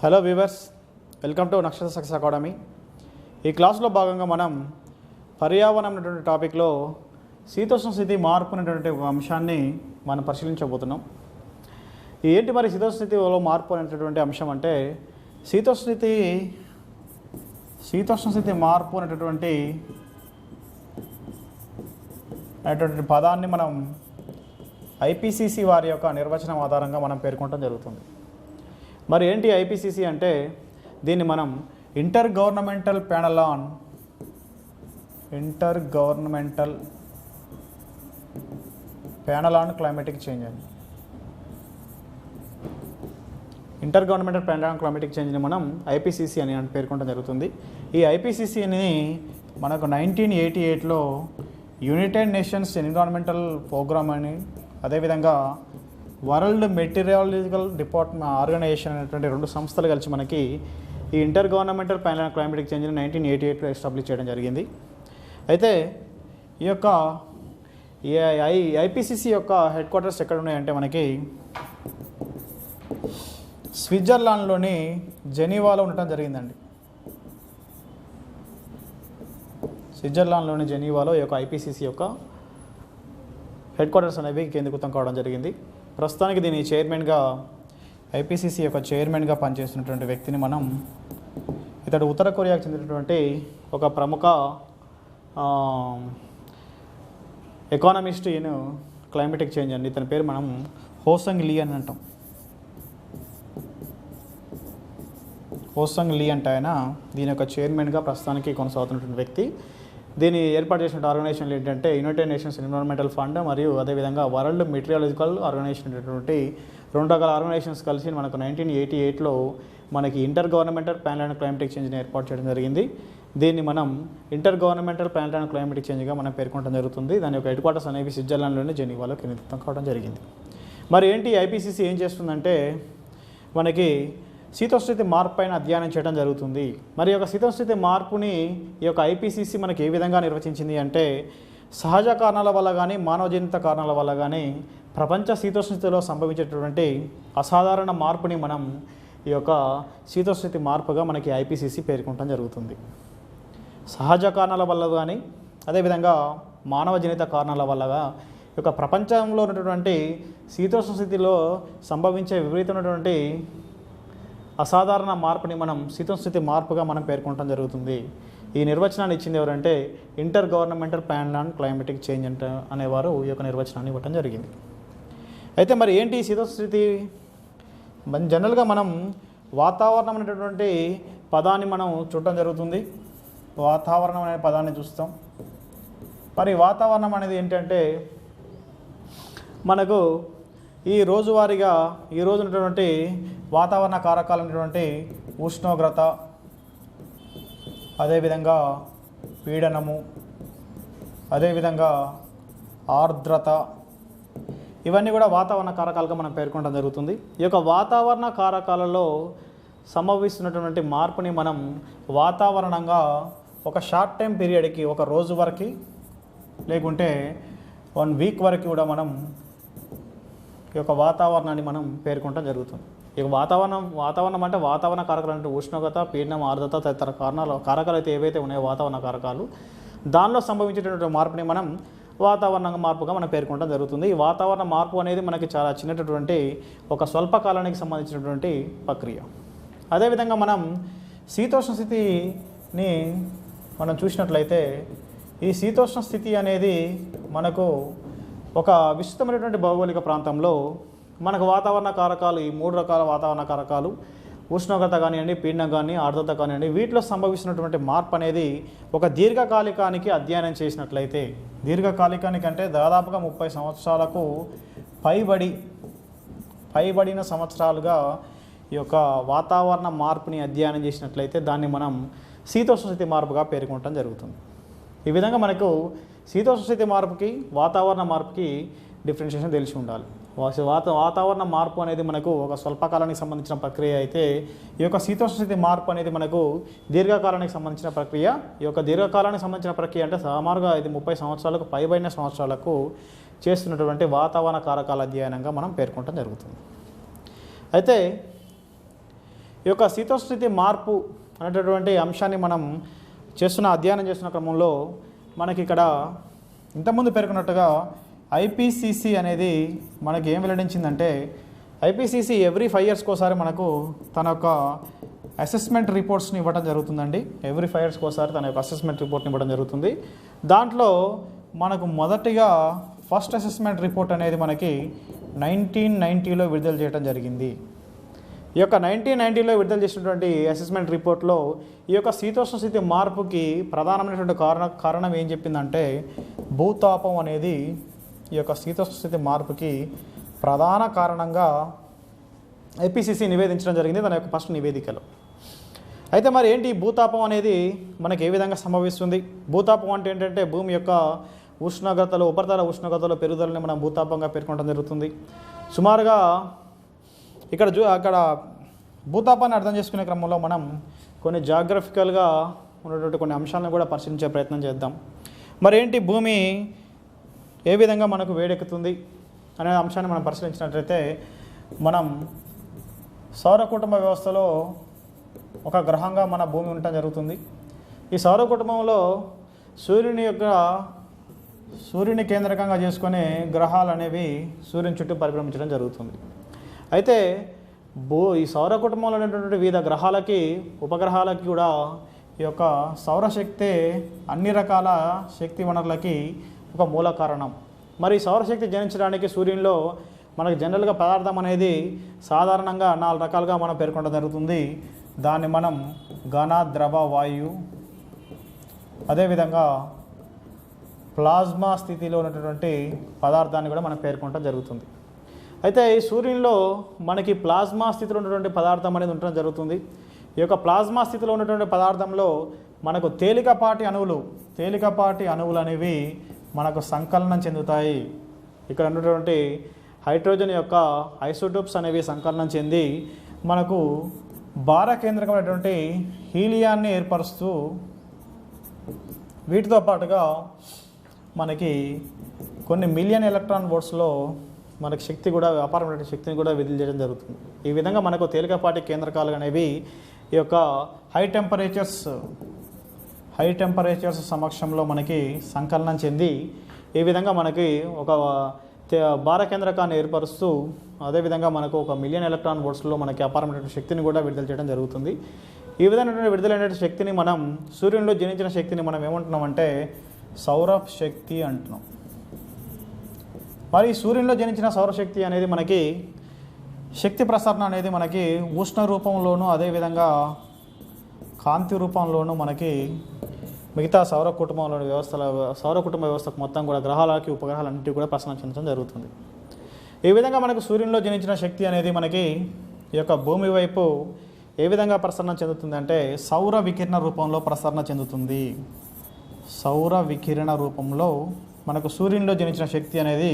Hello viewers, welcome to నక్షత్ర success academy. ఈ క్లాస్లో భాగంగా మనం పర్యావరణం అనేటువంటి టాపిక్లో శీతోష్ణ స్థితి మార్పు అనేటువంటి అంశాన్ని మనం పరిశీలించబోతున్నాం. ఏంటి మరి శీతోష్ణ స్థితిలో మార్పు అనేటటువంటి అంశం అంటే శీతోష్ణ స్థితి మార్పు అనేటటువంటి పదాన్ని మనం ఐపీసీసీ వారి యొక్క నిర్వచనం ఆధారంగా మనం పేర్కొనడం జరుగుతుంది. మరి ఏంటి ఐపీసీసీ అంటే దీన్ని మనం intergovernmental panel on climatic change అని intergovernmental panel on climatic చేంజ్ని మనం ఐపీసీసీ అని పేర్కొనడం జరుగుతుంది. ఈ ఐపీసీసీని మనకు 1988లో యునైటెడ్ నేషన్స్ ఎన్విరాన్మెంటల్ ప్రోగ్రామ్ అని, అదేవిధంగా వరల్డ్ మెటీరియాలజికల్ ఆర్గనైజేషన్ అనేటువంటి రెండు సంస్థలు కలిసి మనకి ఈ intergovernmental panel on climatic చేంజ్ని 1988లో ఎస్టాబ్లిష్ చేయడం జరిగింది. అయితే ఈ యొక్క ఐపీసీసీ యొక్క హెడ్ క్వార్టర్స్ ఎక్కడ ఉన్నాయంటే మనకి స్విట్జర్లాండ్లోని జెనీవాలో ఉండటం జరిగిందండి. స్విట్జర్లాండ్లోని జెనీవాలో ఈ యొక్క ఐపీసీసీ యొక్క హెడ్ క్వార్టర్స్ అనేవి కేంద్రీకృతం కావడం జరిగింది. ప్రస్తుతానికి దీని ఐపీసీసీ యొక్క చైర్మన్గా పనిచేస్తున్నటువంటి వ్యక్తిని మనం, ఇతడు ఉత్తర కొరియాకు చెందినటువంటి ఒక ప్రముఖ ఎకానమిస్ట్ ఇన్ క్లైమేటిక్ చేంజ్ అండి. ఇతని పేరు మనం హోసంగ్ లీ అని అంటాం. హోసంగ్ లీ అంటే ఆయన దీని యొక్క చైర్మన్గా ప్రస్తుతానికి కొనసాగుతున్నటువంటి వ్యక్తి. దీన్ని ఏర్పాటు చేసిన ఆర్గనైజేషన్లు ఏంటంటే యునైటెడ్ నేషన్స్ ఎన్విరాన్మెంటల్ ఫండ్ మరియు అదేవిధంగా వరల్డ్ మెటీరియాలజికల్ ఆర్గనైజేషన్ అనేటువంటి రెండు రకాల ఆర్గనైజేషన్స్ కలిసి మనకు 1988లో మనకి intergovernmental panel on climatic చేంజ్ని ఏర్పాటు చేయడం జరిగింది. దీన్ని మనం intergovernmental panel on climatic చేంజ్గా మనం పేర్కొనడం జరుగుతుంది. దాని యొక్క హెడ్ క్వార్టర్స్ అనేవి స్విట్జర్లాండ్లోని జెనీవాలో కేంద్రీకృతం కావడం జరిగింది. మరి ఏంటి ఐపీసీసీ ఏం చేస్తుందంటే మనకి శీతోష్ణస్థితి మార్పు పైన అధ్యయనం చేయడం జరుగుతుంది. మరి యొక్క శీతోష్ణస్థితి మార్పుని ఈ యొక్క ఐపీసీసీ మనకి ఏ విధంగా నిర్వచించింది అంటే సహజ కారణాల వల్ల కానీ మానవజనిత కారణాల వల్ల కానీ ప్రపంచ శీతోష్ణస్థితిలో సంభవించేటటువంటి అసాధారణ మార్పుని మనం ఈ యొక్క శీతోష్ణస్థితి మార్పుగా మనకి ఐపీసీసీ పేర్కొనడం జరుగుతుంది. సహజ కారణాల వల్ల కానీ అదేవిధంగా మానవజనిత కారణాల వల్లగా ఈ యొక్క ప్రపంచంలో ఉన్నటువంటి శీతోష్ణస్థితిలో సంభవించే విపరీతమైనటువంటి అసాధారణ మార్పుని మనం శీతోష్ణస్థితి మార్పుగా మనం పేర్కొనడం జరుగుతుంది. ఈ నిర్వచనాన్ని ఇచ్చింది ఎవరంటే inter governmental panel on climatic change అనేవారు ఈ యొక్క నిర్వచనాన్ని ఇవ్వడం జరిగింది. అయితే మరి ఏంటి శీతోష్ణస్థితి? జనరల్గా మనం వాతావరణం అనేటటువంటి పదాన్ని మనం చూడటం జరుగుతుంది. వాతావరణం అనే పదాన్ని చూస్తాం. మరి వాతావరణం అనేది ఏంటంటే మనకు ఈ రోజు ఉన్నటువంటి వాతావరణ కారకాలు అనేటువంటి ఉష్ణోగ్రత, అదేవిధంగా పీడనము, అదేవిధంగా ఆర్ద్రత, ఇవన్నీ కూడా వాతావరణ కారకాలుగా మనం పేర్కొనడం జరుగుతుంది. ఈ యొక్క వాతావరణ కారకాలలో సంభవిస్తున్నటువంటి మార్పుని మనం వాతావరణంగా ఒక షార్ట్ టైం పీరియడ్కి, ఒక రోజు వరకు లేకుంటే 1 వీక్ వరకు కూడా మనం ఈ యొక్క వాతావరణాన్ని మనం పేర్కొనడం జరుగుతుంది. ఇక వాతావరణం అంటే వాతావరణ కారకాలు అంటే ఉష్ణోగ్రత, పీడనం, ఆర్ద్రత తదితర కారకాలు అయితే ఏవైతే ఉన్నాయో వాతావరణ కారకాలు, దానిలో సంభవించేటటువంటి మార్పుని మనం వాతావరణ మార్పుగా మనం పేర్కొనడం జరుగుతుంది. ఈ వాతావరణ మార్పు అనేది మనకి చాలా చిన్నటువంటి ఒక స్వల్పకాలానికి సంబంధించినటువంటి ప్రక్రియ. అదేవిధంగా మనం శీతోష్ణ స్థితిని మనం చూసినట్లయితే ఈ శీతోష్ణ స్థితి అనేది మనకు ఒక విస్తృతమైనటువంటి భౌగోళిక ప్రాంతంలో మనకు వాతావరణ కారకాలు, ఈ 3 రకాల వాతావరణ కారకాలు, ఉష్ణోగ్రత కానివ్వండి, పీడనం కానీ, ఆర్ద్రత కానివ్వండి, వీటిలో సంభవిస్తున్నటువంటి మార్పు అనేది ఒక దీర్ఘకాలికానికి అధ్యయనం చేసినట్లయితే, దీర్ఘకాలికానికి అంటే దాదాపుగా 30 సంవత్సరాలకు పైబడిన సంవత్సరాలుగా ఈ యొక్క వాతావరణ మార్పుని అధ్యయనం చేసినట్లయితే దాన్ని మనం శీతోష్ణ స్థితి మార్పుగా పేర్కొనడం జరుగుతుంది. ఈ విధంగా మనకు శీతోష్ణ స్థితి మార్పుకి, వాతావరణ మార్పుకి డిఫరెన్షియేషన్ తెలిసి ఉండాలి. వాతావరణ మార్పు అనేది మనకు ఒక స్వల్పకాలానికి సంబంధించిన ప్రక్రియ అయితే ఈ యొక్క శీతోష్ణ స్థితి మార్పు అనేది మనకు దీర్ఘకాలానికి సంబంధించిన ప్రక్రియ. ఈ యొక్క దీర్ఘకాలానికి సంబంధించిన ప్రక్రియ అంటే సుమారుగా ఇది 30 సంవత్సరాలకు పైబడిన సంవత్సరాలకు చేస్తున్నటువంటి వాతావరణ కారకాల అధ్యయనంగా మనం పేర్కొనడం జరుగుతుంది. అయితే ఈ యొక్క శీతోష్ణ స్థితి మార్పు అనేటటువంటి అంశాన్ని మనం అధ్యయనం చేస్తున్న క్రమంలో మనకి ఇక్కడ ఇంతకుముందు పేర్కొన్నట్టుగా ఐపీసీసీ అనేది మనకి ఏం వెల్లడించిందంటే ఐపీసీసీ ఎవ్రీ 5 ఇయర్స్కి ఒకసారి మనకు తన యొక్క అసెస్మెంట్ రిపోర్ట్స్ని ఇవ్వడం జరుగుతుందండి. ఎవ్రీ 5 ఇయర్స్కి ఒకసారి తన యొక్క అసెస్మెంట్ రిపోర్ట్ని ఇవ్వడం జరుగుతుంది. దాంట్లో మనకు మొదటిగా ఫస్ట్ అసెస్మెంట్ రిపోర్ట్ అనేది మనకి 1990లో విడుదల చేయడం జరిగింది. ఈ యొక్క 1990లో విడుదల చేసినటువంటి అసెస్మెంట్ రిపోర్ట్లో ఈ యొక్క శీతోష్ణ స్థితి మార్పుకి ప్రధానమైనటువంటి కారణం ఏం చెప్పిందంటే భూతాపం అనేది ఈ యొక్క శీతోష్ణ స్థితి మార్పుకి ప్రధాన కారణంగా ఐపీసీసీ నివేదించడం జరిగింది తన యొక్క ఫస్ట్ నివేదికలో. అయితే మరి ఏంటి భూతాపం అనేది మనకి ఏ విధంగా సంభవిస్తుంది? భూతాపం అంటే ఏంటంటే భూమి యొక్క ఉష్ణోగ్రతలు, ఉపరితల ఉష్ణోగ్రతలో పెరుగుదలని మనం భూతాపంగా పేర్కొనడం జరుగుతుంది. సుమారుగా అక్కడ భూతాపాన్ని అర్థం చేసుకునే క్రమంలో మనం కొన్ని జాగ్రఫికల్గా ఉన్నటువంటి కొన్ని అంశాలను కూడా పరిశీలించే ప్రయత్నం చేద్దాం. మరి ఏంటి భూమి ఏ విధంగా మనకు వేడెక్కుతుంది అనే అంశాన్ని మనం పరిశీలించినట్లయితే మనం సౌర కుటుంబ వ్యవస్థలో ఒక గ్రహంగా మన భూమి ఉండటం జరుగుతుంది. ఈ సౌర కుటుంబంలో సూర్యుని కేంద్రకంగా చేసుకునే గ్రహాలు అనేవి సూర్యుని చుట్టూ పరిభ్రమించడం జరుగుతుంది. అయితే ఈ సౌర కుటుంబంలో ఉన్నటువంటి వివిధ గ్రహాలకి, ఉపగ్రహాలకి కూడా ఈ యొక్క సౌరశక్తి అన్ని రకాల శక్తి వనరులకి ఒక మూల కారణం. మరి సౌరశక్తి జనించడానికి సూర్యునిలో మనకు జనరల్గా పదార్థం అనేది సాధారణంగా 4 రకాలుగా మనం పేర్కొనడం జరుగుతుంది. దాన్ని మనం ఘన, ద్రవ, వాయు, అదేవిధంగా ప్లాజ్మా స్థితిలో ఉన్నటువంటి పదార్థాన్ని కూడా మనం పేర్కొనడం జరుగుతుంది. అయితే ఈ సూర్యునిలో మనకి ప్లాజ్మా స్థితిలో ఉన్నటువంటి పదార్థం అనేది ఉండటం జరుగుతుంది. ఈ యొక్క ప్లాజ్మా స్థితిలో ఉన్నటువంటి పదార్థంలో మనకు తేలికపాటి అణువులు అనేవి మనకు సంకలనం చెందుతాయి. ఇక్కడ ఉన్నటువంటి హైడ్రోజన్ యొక్క ఐసోటోప్స్ అనేవి సంకలనం చెంది మనకు భార కేంద్రకమైనటువంటి హీలియాన్ని ఏర్పరుస్తూ వీటితో పాటుగా మనకి కొన్ని మిలియన్ ఎలక్ట్రాన్ వోల్ట్స్లో మనకి శక్తి కూడా, అపారమైన శక్తిని కూడా విడుదల చేయడం జరుగుతుంది. ఈ విధంగా మనకు తేలికపాటి కేంద్రకాలు అనేవి ఈ యొక్క హై టెంపరేచర్స్ సమక్షంలో మనకి సంకలనం చెంది ఈ విధంగా మనకి ఒక భార కేంద్రకాన్ని ఏర్పరుస్తూ అదేవిధంగా మనకు ఒక మిలియన్ ఎలక్ట్రాన్ వోల్ట్స్లో మనకి అపారమైన శక్తిని కూడా విడుదల చేయడం జరుగుతుంది. ఈ విధంగా విడుదలైన శక్తిని మనం సూర్యునిలో జనించిన శక్తిని మనం ఏమంటున్నామంటే సౌర శక్తి అంటున్నాం. మరి సూర్యునిలో జనించిన సౌరశక్తి అనేది మనకి శక్తి ప్రసరణ అనేది మనకి ఉష్ణ రూపంలోనూ అదేవిధంగా కాంతి రూపంలోనూ మనకి మిగతా సౌర కుటుంబ వ్యవస్థకు మొత్తం కూడా గ్రహాలకి, ఉపగ్రహాలన్నింటినీ కూడా ప్రసరణ చెందడం జరుగుతుంది. ఈ విధంగా మనకు సూర్యునిలో జనించిన శక్తి అనేది మనకి ఈ యొక్క భూమి వైపు ఏ విధంగా ప్రసరణ చెందుతుంది అంటే సౌర వికిరణ రూపంలో ప్రసరణ చెందుతుంది. సౌర వికిరణ రూపంలో మనకు సూర్యునిలో జనించిన శక్తి అనేది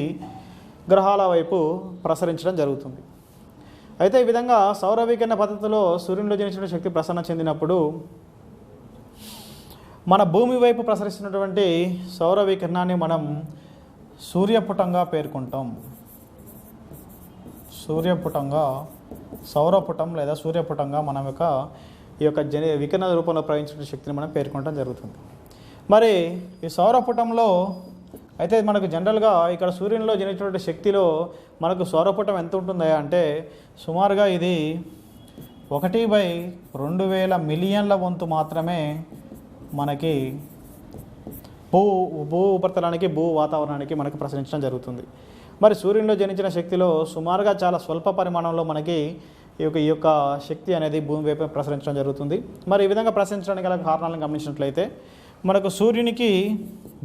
గ్రహాల వైపు ప్రసరించడం జరుగుతుంది. అయితే ఈ విధంగా సౌర వికిరణ పద్ధతిలో సూర్యునిలో జనించిన శక్తి ప్రసరణ చెందినప్పుడు మన భూమి వైపు ప్రసరిస్తున్నటువంటి సౌర వికిరణాన్ని మనం సూర్యపుటంగా పేర్కొంటాం. సౌరపుటం లేదా సూర్యపుటంగా మనం ఈ యొక్క వికిరణ రూపంలో ప్రవహించిన శక్తిని మనం పేర్కొనడం జరుగుతుంది. మరి ఈ సౌరపుటంలో అయితే మనకు జనరల్గా ఇక్కడ సూర్యునిలో జనించినటువంటి శక్తిలో మనకు సౌరపుటం ఎంత ఉంటుందా అంటే సుమారుగా ఇది 1/2000 మిలియన్ల వంతు మాత్రమే మనకి భూ ఉపరితలానికి, భూ వాతావరణానికి మనకు ప్రసరించడం జరుగుతుంది. మరి సూర్యునిలో జనించిన శక్తిలో సుమారుగా చాలా స్వల్ప పరిమాణంలో మనకి ఈ యొక్క శక్తి అనేది భూమి వైపు ప్రసరించడం జరుగుతుంది. మరి ఈ విధంగా ప్రసరించడానికి గల కారణాలను గమనించినట్లయితే మనకు సూర్యునికి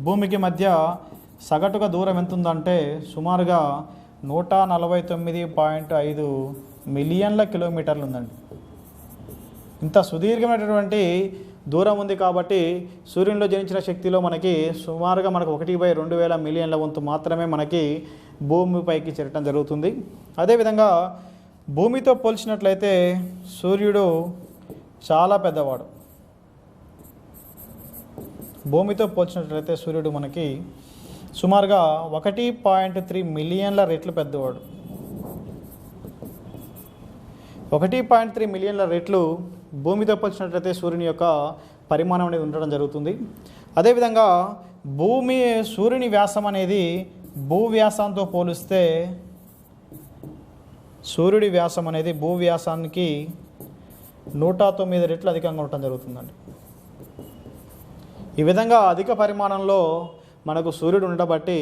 భూమికి మధ్య సగటుగా దూరం ఎంత ఉందంటే సుమారుగా 149.5 మిలియన్ల కిలోమీటర్లు ఉందండి. ఇంత సుదీర్ఘమైనటువంటి దూరం ఉంది కాబట్టి సూర్యునిలో జనించిన శక్తిలో మనకి సుమారుగా మనకు 1/2000 మిలియన్ల వంతు మాత్రమే మనకి భూమిపైకి చేరటం జరుగుతుంది. అదేవిధంగా భూమితో పోల్చినట్లయితే సూర్యుడు చాలా పెద్దవాడు. భూమితో పోల్చినట్లయితే సూర్యుడు మనకి సుమారుగా 1.3 మిలియన్ల రెట్లు పెద్దవాడు. 1.3 మిలియన్ల రెట్లు భూమితో పోల్చినట్లయితే సూర్యుని యొక్క పరిమాణం అనేది ఉండడం జరుగుతుంది. అదేవిధంగా సూర్యుని వ్యాసం అనేది భూ వ్యాసంతో పోలిస్తే సూర్యుడి వ్యాసం అనేది భూ వ్యాసానికి 109 రెట్లు అధికంగా ఉండటం జరుగుతుందండి. ఈ విధంగా అధిక పరిమాణంలో మనకు సూర్యుడు ఉండబట్టి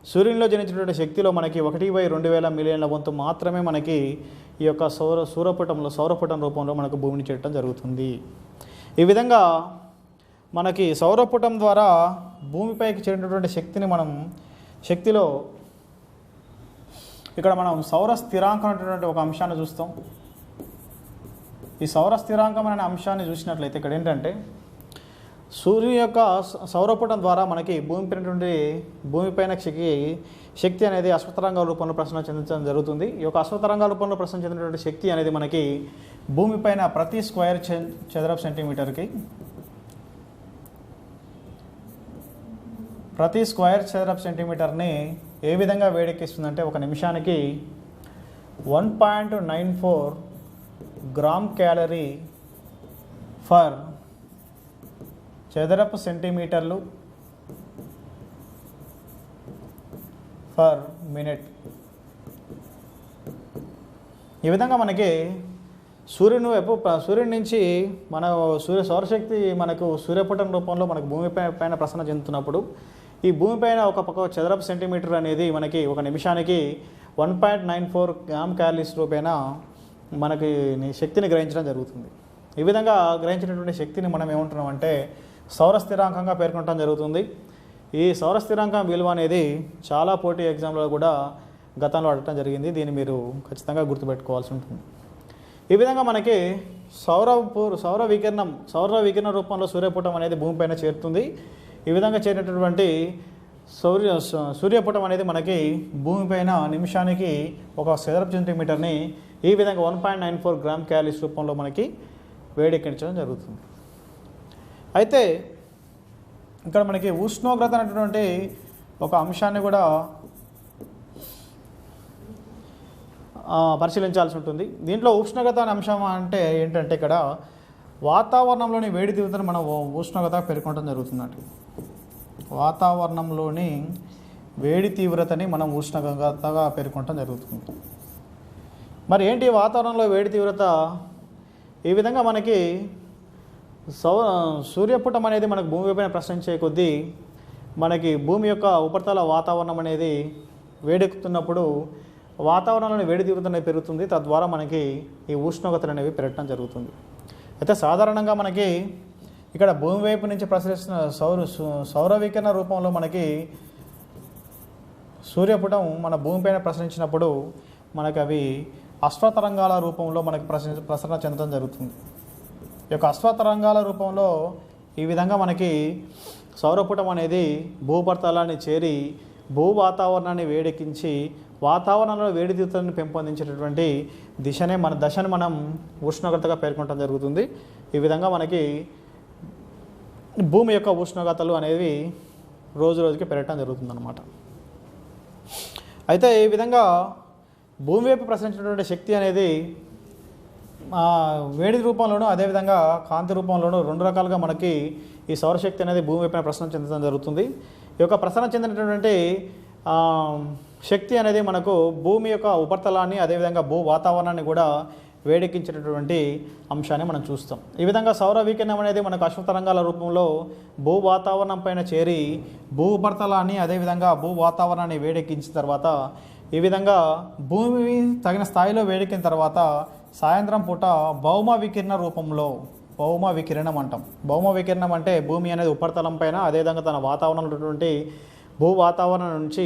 సూర్యునిలో జనించినటువంటి శక్తిలో మనకి 1/2000 మిలియన్ల వంతు మాత్రమే మనకి ఈ యొక్క సౌరపుటం రూపంలో మనకు భూమిని చేరటం జరుగుతుంది. ఈ విధంగా మనకి సౌరపుటం ద్వారా భూమిపైకి చేరినటువంటి శక్తిలో ఇక్కడ మనం సౌర స్థిరాంకం అనేటువంటి ఒక అంశాన్ని చూస్తాం. ఈ సౌర స్థిరాంకం అనే అంశాన్ని చూసినట్లయితే ఇక్కడ ఏంటంటే సూర్యుని యొక్క సౌరపుటం ద్వారా మనకి భూమిపైన శక్తి అనేది అశ్వతరంగ రూపంలో ప్రసరణ చెందడం జరుగుతుంది. ఈ యొక్క అశ్వతరంగ రూపంలో ప్రసరణ చెందినటువంటి శక్తి అనేది మనకి భూమిపైన ప్రతి స్క్వేర్ చదరపు సెంటీమీటర్కి ప్రతి స్క్వేర్ చదరపు సెంటీమీటర్ని ఏ విధంగా వేడెక్కిస్తుందంటే ఒక నిమిషానికి 1.94 గ్రామ్ క్యాలరీ ఫర్ చదరపు సెంటీమీటర్లు ఫర్ మినిట్. ఈ విధంగా మనకి సూర్యుడి నుంచి సౌరశక్తి మనకు సూర్యపుటం రూపంలో మనకు భూమిపైన ప్రసరణ చెందుతున్నప్పుడు ఈ భూమిపైన ఒక చదరపు సెంటీమీటర్ అనేది మనకి ఒక నిమిషానికి 1.94 గ్రామ్ క్యాలరీస్ రూపేణ మనకి శక్తిని గ్రహించడం జరుగుతుంది. ఈ విధంగా గ్రహించినటువంటి శక్తిని మనం ఏమంటున్నామంటే సౌర స్థిరాంకంగా పేర్కొనడం జరుగుతుంది. ఈ సౌర స్థిరాంకం విలువ అనేది చాలా పోటీ ఎగ్జామ్లో కూడా గతంలో అడగటం జరిగింది. దీన్ని మీరు ఖచ్చితంగా గుర్తుపెట్టుకోవాల్సి ఉంటుంది. ఈ విధంగా మనకి సౌర వికిరణ రూపంలో సూర్యపుటం అనేది భూమిపైన చేరుతుంది. ఈ విధంగా చేరినటువంటి సూర్యపుటం అనేది మనకి భూమిపైన నిమిషానికి ఒక చదరపు సెంటీమీటర్ని ఈ విధంగా 1.94 గ్రామ్ క్యాలరీస్ రూపంలో మనకి వేడెక్కించడం జరుగుతుంది. అయితే ఇక్కడ మనకి ఉష్ణోగ్రత అనేటువంటి ఒక అంశాన్ని కూడా పరిశీలించాల్సి ఉంటుంది. దీంట్లో ఉష్ణోగ్రత అనే అంశం అంటే ఏంటంటే ఇక్కడ వాతావరణంలోని వేడి తీవ్రతను మనం ఉష్ణోగ్రత పేర్కొనడం జరుగుతుందండి. వాతావరణంలోని వేడి తీవ్రతని మనం ఉష్ణోగ్రతగా పేర్కొనడం జరుగుతుంది. మరి ఏంటి వాతావరణంలో వేడి తీవ్రత? ఈ విధంగా మనకి సూర్యపుటం అనేది మనకు భూమిపైన ప్రసరించే కొద్దీ మనకి భూమి యొక్క ఉపరితల వాతావరణం అనేది వేడెక్కుతున్నప్పుడు వాతావరణంలోని వేడి తీవ్రత అనేది పెరుగుతుంది. తద్వారా మనకి ఈ ఉష్ణోగ్రతలు అనేవి పెరగడం జరుగుతుంది. అయితే సాధారణంగా మనకి ఇక్కడ భూమి వైపు నుంచి ప్రసరిస్తున్న సౌర వికిరణ రూపంలో మనకి సూర్యపుటం మన భూమిపైన ప్రసరించినప్పుడు మనకి అవి అశ్వతరంగాల రూపంలో మనకి ప్రసరణ చెందడం జరుగుతుంది. ఈ యొక్క అశ్వతరంగాల రూపంలో ఈ విధంగా మనకి సౌరపుటం అనేది భూపరితలాన్ని చేరి భూ వాతావరణాన్ని వేడెక్కించి వాతావరణంలో వేడి తీవ్రతను పెంపొందించేటటువంటి దశని మనం ఉష్ణోగ్రతగా పేర్కొనడం జరుగుతుంది. ఈ విధంగా మనకి భూమి యొక్క ఉష్ణోగ్రతలు అనేవి రోజు రోజుకి పెరగటం జరుగుతుందన్నమాట. అయితే ఈ విధంగా భూమి వైపు ప్రసరించినటువంటి శక్తి అనేది వేడి రూపంలోనూ అదేవిధంగా కాంతి రూపంలోనూ రెండు రకాలుగా మనకి ఈ సౌరశక్తి అనేది భూమి వైపున ప్రసరణ చెందడం జరుగుతుంది. ఈ యొక్క ప్రసరణ చెందినటువంటి శక్తి అనేది మనకు భూమి యొక్క ఉపరితలాన్ని అదేవిధంగా భూ వాతావరణాన్ని కూడా వేడెక్కించేటటువంటి అంశాన్ని మనం చూస్తాం. ఈ విధంగా సౌర వికిరణం అనేది మనకు అశ్వతరంగాల రూపంలో భూ వాతావరణం పైన చేరి భూ ఉపరితలాన్ని అదేవిధంగా భూ వాతావరణాన్ని వేడెక్కించిన తర్వాత ఈ విధంగా భూమి తగిన స్థాయిలో వేడెక్కిన తర్వాత సాయంత్రం పూట భౌమ వికిరణం అంటాం. భౌమ వికిరణం అంటే భూమి అనేది ఉపరితలం పైన అదేవిధంగా తన వాతావరణంలో ఉన్నటువంటి భూ వాతావరణం నుంచి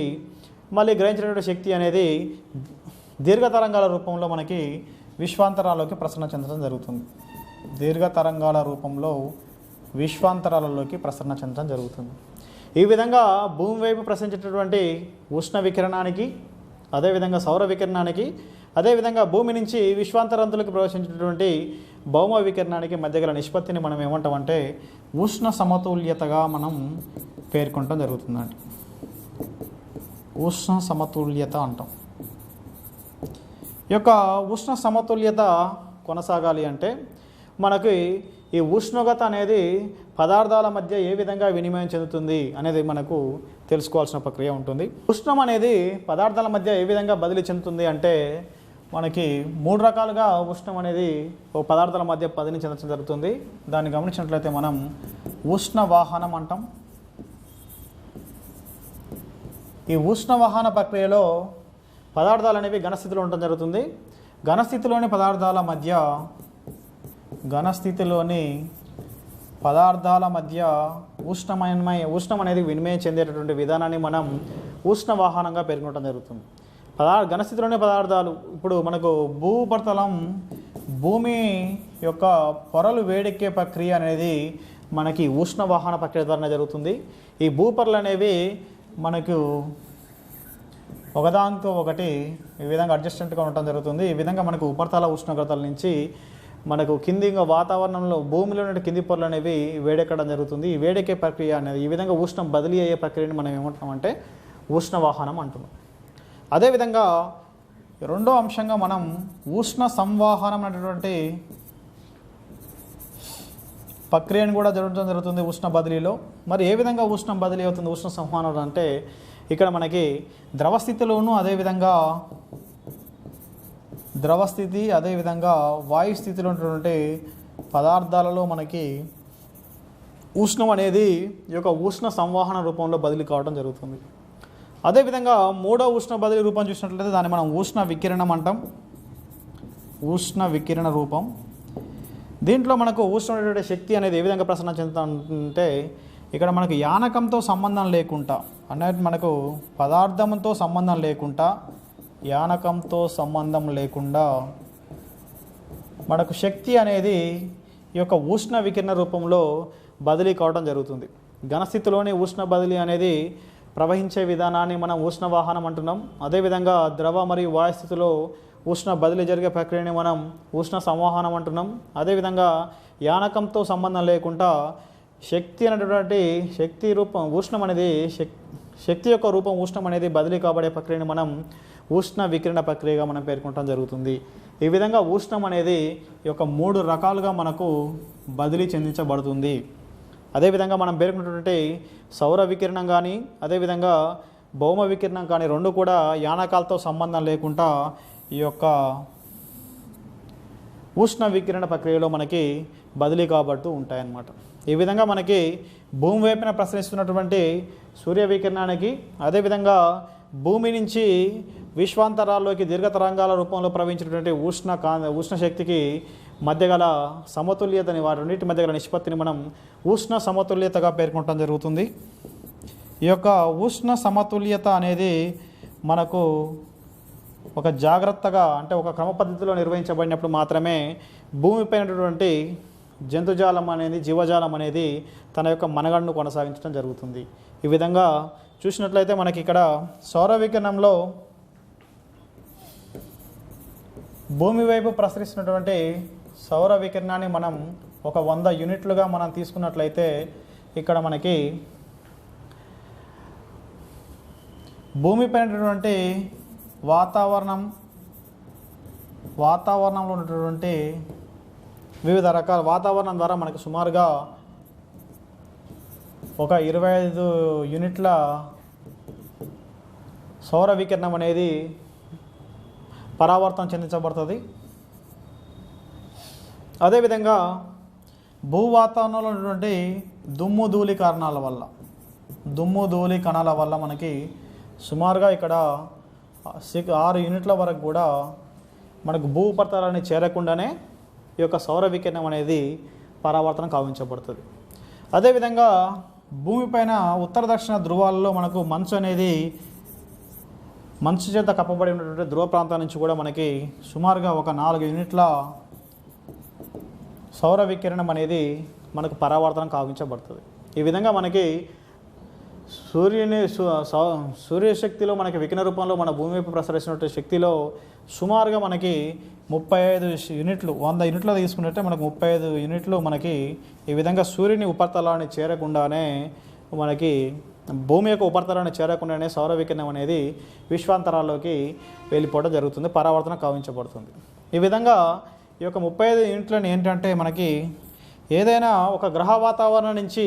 మళ్ళీ గ్రహించినటువంటి శక్తి అనేది దీర్ఘతరంగాల రూపంలో మనకి విశ్వాంతరాల్లోకి ప్రసరణ చెందడం జరుగుతుంది. దీర్ఘతరంగాల రూపంలో విశ్వాంతరాలలోకి ప్రసరణ చెందడం జరుగుతుంది. ఈ విధంగా భూమి వైపు ప్రసరించేటటువంటి ఉష్ణ వికిరణానికి అదేవిధంగా సౌర వికిరణానికి అదేవిధంగా భూమి నుంచి విశ్వాంతరంతులకు ప్రవేశించేటటువంటి భౌమ వికిరణానికి మధ్య గల నిష్పత్తిని మనం ఏమంటామంటే ఉష్ణ సమతుల్యతగా మనం పేర్కొనడం జరుగుతుందండి. ఉష్ణ సమతుల్యత అంటాం. ఈ యొక్క ఉష్ణ సమతుల్యత కొనసాగాలి అంటే మనకి ఈ ఉష్ణోగ్రత అనేది పదార్థాల మధ్య ఏ విధంగా వినిమయం చెందుతుంది అనేది మనకు తెలుసుకోవాల్సిన ప్రక్రియ ఉంటుంది. ఉష్ణం అనేది పదార్థాల మధ్య ఏ విధంగా బదిలీ చెందుతుంది అంటే మనకి 3 రకాలుగా ఉష్ణం అనేది ఒక పదార్థాల మధ్య బదిలీ చెందడం జరుగుతుంది. దాన్ని గమనించినట్లయితే మనం ఉష్ణ వాహనం అంటాం. ఈ ఉష్ణ వాహన ప్రక్రియలో పదార్థాలు అనేవి ఘనస్థితిలో ఉండడం జరుగుతుంది. ఘనస్థితిలోని పదార్థాల మధ్య ఉష్ణం అనేది వినిమయం చెందేటటువంటి విధానాన్ని మనం ఉష్ణ వాహనంగా పేర్కొనడం జరుగుతుంది. ఘనస్థితిలోని పదార్థాలు ఇప్పుడు మనకు భూపటలం భూమి యొక్క పొరలు వేడెక్కే ప్రక్రియ అనేది మనకి ఉష్ణ వాహన ప్రక్రియ ద్వారా జరుగుతుంది. ఈ భూపొరలు అనేవి మనకు ఒకదానితో ఒకటి ఈ విధంగా అడ్జస్టెంట్గా ఉండటం జరుగుతుంది. ఈ విధంగా మనకు ఉపరితల ఉష్ణోగ్రతల నుంచి మనకు కింది వాతావరణంలో భూమిలో ఉన్న కింది పొరలు అనేవి వేడెక్కడం జరుగుతుంది. ఈ వేడెక్కే ప్రక్రియ అనేది ఈ విధంగా ఉష్ణం బదిలీ అయ్యే ప్రక్రియని మనం ఏమంటున్నామంటే ఉష్ణ వాహనం అంటున్నాం. అదేవిధంగా రెండో అంశంగా మనం ఉష్ణ సంవాహనం అనేటువంటి ప్రక్రియను కూడా జరగడం జరుగుతుంది ఉష్ణ బదిలీలో. మరి ఏ విధంగా ఉష్ణం బదిలీ అవుతుంది ఉష్ణ సంవహనం అంటే ఇక్కడ మనకి ద్రవస్థితిలోనూ అదేవిధంగా వాయు స్థితిలో ఉన్నటువంటి పదార్థాలలో మనకి ఉష్ణం అనేది ఈ యొక్క ఉష్ణ సంవాహన రూపంలో బదిలీ కావడం జరుగుతుంది. అదేవిధంగా మూడో ఉష్ణ బదిలీ రూపం చూసినట్లయితే దాన్ని మనం ఉష్ణ వికిరణం అంటాం. ఉష్ణ వికిరణ రూపం. దీంట్లో మనకు ఉష్ణమైనటువంటి శక్తి అనేది ఏ విధంగా ప్రసరణ చెందుతుందంటే ఇక్కడ మనకు యానకంతో సంబంధం లేకుండా అనేది మనకు పదార్థంతో సంబంధం లేకుండా మనకు శక్తి అనేది ఈ యొక్క ఉష్ణ వికిరణ రూపంలో బదిలీ కావడం జరుగుతుంది. ఘనస్థితిలోని ఉష్ణ బదిలీ అనేది ప్రవహించే విధానాన్ని మనం ఉష్ణ వాహనం అంటున్నాం. అదేవిధంగా ద్రవ మరియు వాయు స్థితిలో ఉష్ణ బదిలీ జరిగే ప్రక్రియని మనం ఉష్ణ సంవాహనం అంటున్నాం. అదేవిధంగా యానకంతో సంబంధం లేకుండా శక్తి అనేటువంటి శక్తి రూపం ఉష్ణం అనేది శక్తి యొక్క రూపం ఉష్ణం అనేది బదిలీ కాబడే ప్రక్రియని మనం ఉష్ణ వికిరణ ప్రక్రియగా మనం పేర్కొనడం జరుగుతుంది. ఈ విధంగా ఉష్ణం అనేది ఈ యొక్క 3 రకాలుగా మనకు బదిలీ చెందించబడుతుంది. అదేవిధంగా మనం పేర్కొన్నటువంటి సౌర వికిరణం కానీ అదేవిధంగా భౌమ వికిరణం కానీ రెండు కూడా యానకాలతో సంబంధం లేకుండా ఈ యొక్క ఉష్ణ వికిరణ ప్రక్రియలో మనకి బదిలీ కాబడుతూ ఉంటాయన్నమాట. ఈ విధంగా మనకి భూమి వైపున ప్రసరిస్తున్నటువంటి సూర్య వికిరణానికి అదేవిధంగా భూమి నుంచి విశ్వాంతరాల్లోకి దీర్ఘ తరంగాల రూపంలో ప్రవహించినటువంటి ఉష్ణ శక్తికి మధ్య గల సమతుల్యతని వాటి రెండింటి మధ్య గల నిష్పత్తిని మనం ఉష్ణ సమతుల్యతగా పేర్కొనడం జరుగుతుంది. ఈ యొక్క ఉష్ణ సమతుల్యత అనేది మనకు ఒక జాగ్రత్తగా అంటే ఒక క్రమ పద్ధతిలో నిర్వహించబడినప్పుడు మాత్రమే భూమిపైనటువంటి జంతుజాలం అనేది జీవజాలం అనేది తన యొక్క మనుగడను కొనసాగించడం జరుగుతుంది. ఈ విధంగా చూసినట్లయితే మనకి ఇక్కడ సౌర వికిరణంలో భూమి వైపు ప్రసరిస్తున్నటువంటి సౌర వికిరణాన్ని మనం ఒక 100 యూనిట్లుగా మనం తీసుకున్నట్లయితే ఇక్కడ మనకి భూమిపైనటువంటి వాతావరణంలో ఉన్నటువంటి వివిధ రకాల వాతావరణం ద్వారా మనకు సుమారుగా ఒక 25 యూనిట్ల సౌర వికిరణం అనేది పరావర్తనం చెందించబడుతుంది. అదేవిధంగా భూ వాతావరణంలో ఉన్నటువంటి దుమ్ము ధూళి కణాల వల్ల మనకి సుమారుగా ఇక్కడ 6 యూనిట్ల వరకు కూడా మనకు భూ ఉపరితలాన్ని చేరకుండానే ఈ యొక్క సౌర వికిరణం అనేది పరావర్తనం కావించబడుతుంది. అదేవిధంగా భూమిపైన ఉత్తర దక్షిణ ధృవాలలో మనకు మంచు చేత కప్పబడి ఉన్నటువంటి ధ్రువ ప్రాంతం నుంచి కూడా మనకి సుమారుగా ఒక 4 యూనిట్ల సౌర వికిరణం అనేది మనకు పరావర్తనం కావించబడుతుంది. ఈ విధంగా మనకి సూర్యశక్తిలో మనకి వికిరణ రూపంలో మన భూమి వైపు ప్రసరిస్తున్నటువంటి శక్తిలో సుమారుగా మనకి 35 యూనిట్లు 100 యూనిట్లు తీసుకున్నట్టే మనకు 35 యూనిట్లు మనకి ఈ విధంగా సూర్యుని ఉపరితలాన్ని చేరకుండానే మనకి భూమి యొక్క ఉపరితలాన్ని చేరకుండానే సౌర వికిరణం అనేది విశ్వాంతరాల్లోకి వెళ్ళిపోవడం జరుగుతుంది, పరావర్తనం కావించబడుతుంది. ఈ విధంగా ఈ యొక్క 35 యూనిట్లను ఏంటంటే మనకి ఏదైనా ఒక గ్రహ వాతావరణం నుంచి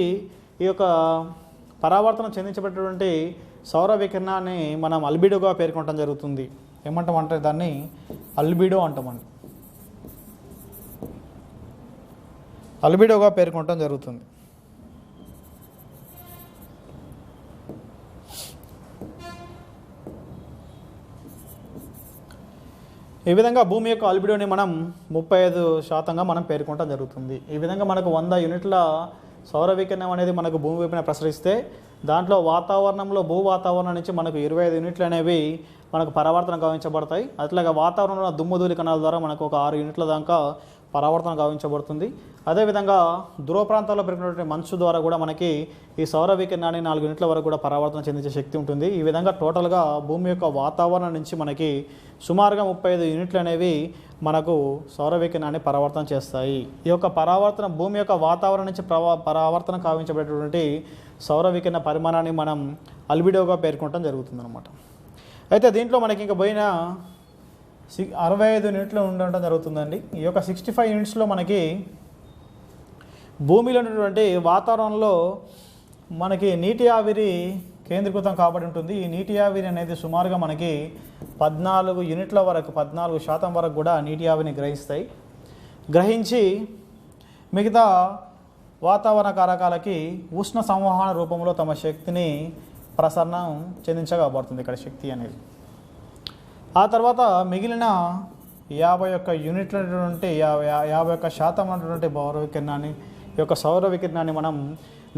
ఈ యొక్క పరావర్తనం చెందించబడినటువంటి సౌర వికిరణాన్ని మనం అల్బిడోగా పేర్కొనడం జరుగుతుంది. ఏమంటామంటే దాన్ని అల్బిడో అంటామండి. అల్బిడోగా పేర్కొనడం జరుగుతుంది. ఈ విధంగా భూమి యొక్క అల్బిడోని మనం 35% మనం పేర్కొనడం జరుగుతుంది. ఈ విధంగా మనకు 100 యూనిట్ల సౌర వికిరణం అనేది మనకు భూమి వైపున ప్రసరిస్తే దాంట్లో వాతావరణంలో భూ వాతావరణం నుంచి మనకు 25 యూనిట్లు అనేవి మనకు పరావర్తనం గావించబడతాయి. అట్లాగే వాతావరణంలో దుమ్ము ధూళి కణాల ద్వారా మనకు ఒక 6 యూనిట్ల దాకా పరావర్తనం గావించబడుతుంది. అదేవిధంగా ధ్రువ ప్రాంతాల్లో పెరిగినటువంటి మంచు ద్వారా కూడా మనకి ఈ సౌర వికిరణాన్ని 4 యూనిట్ల వరకు కూడా పరావర్తనం చెందించే శక్తి ఉంటుంది. ఈ విధంగా టోటల్గా భూమి యొక్క వాతావరణం నుంచి మనకి సుమారుగా 35 యూనిట్లు అనేవి మనకు సౌర వికిరణాన్ని పరావర్తనం చేస్తాయి. ఈ యొక్క పరావర్తనం భూమి యొక్క వాతావరణం నుంచి పరావర్తనం కావించబడేటువంటి సౌర వికిరణ పరిమాణాన్ని మనం అల్బిడోగా పేర్కొనడం జరుగుతుందన్నమాట. అయితే దీంట్లో మనకి ఇంకా పోయిన 65 యూనిట్లు ఉండటం జరుగుతుందండి. ఈ యొక్క 65 యూనిట్స్లో మనకి భూమిలో ఉన్నటువంటి వాతావరణంలో మనకి నీటి ఆవిరి కేంద్రీకృతం కాబడి ఉంటుంది. ఈ నీటి ఆవిరి అనేది సుమారుగా మనకి 14 యూనిట్ల వరకు 14% వరకు కూడా నీటి ఆవిరిని గ్రహించి మిగతా వాతావరణ కారకాలకి ఉష్ణ సంవహన రూపంలో తమ శక్తిని ప్రసరణం చెందించబడుతుంది ఇక్కడ శక్తి అనేది. ఆ తర్వాత మిగిలిన 51 యూనిట్ల 51% ఉన్నటువంటి సౌర వికిరణాన్ని ఈ యొక్క సౌర వికిరణాన్ని మనం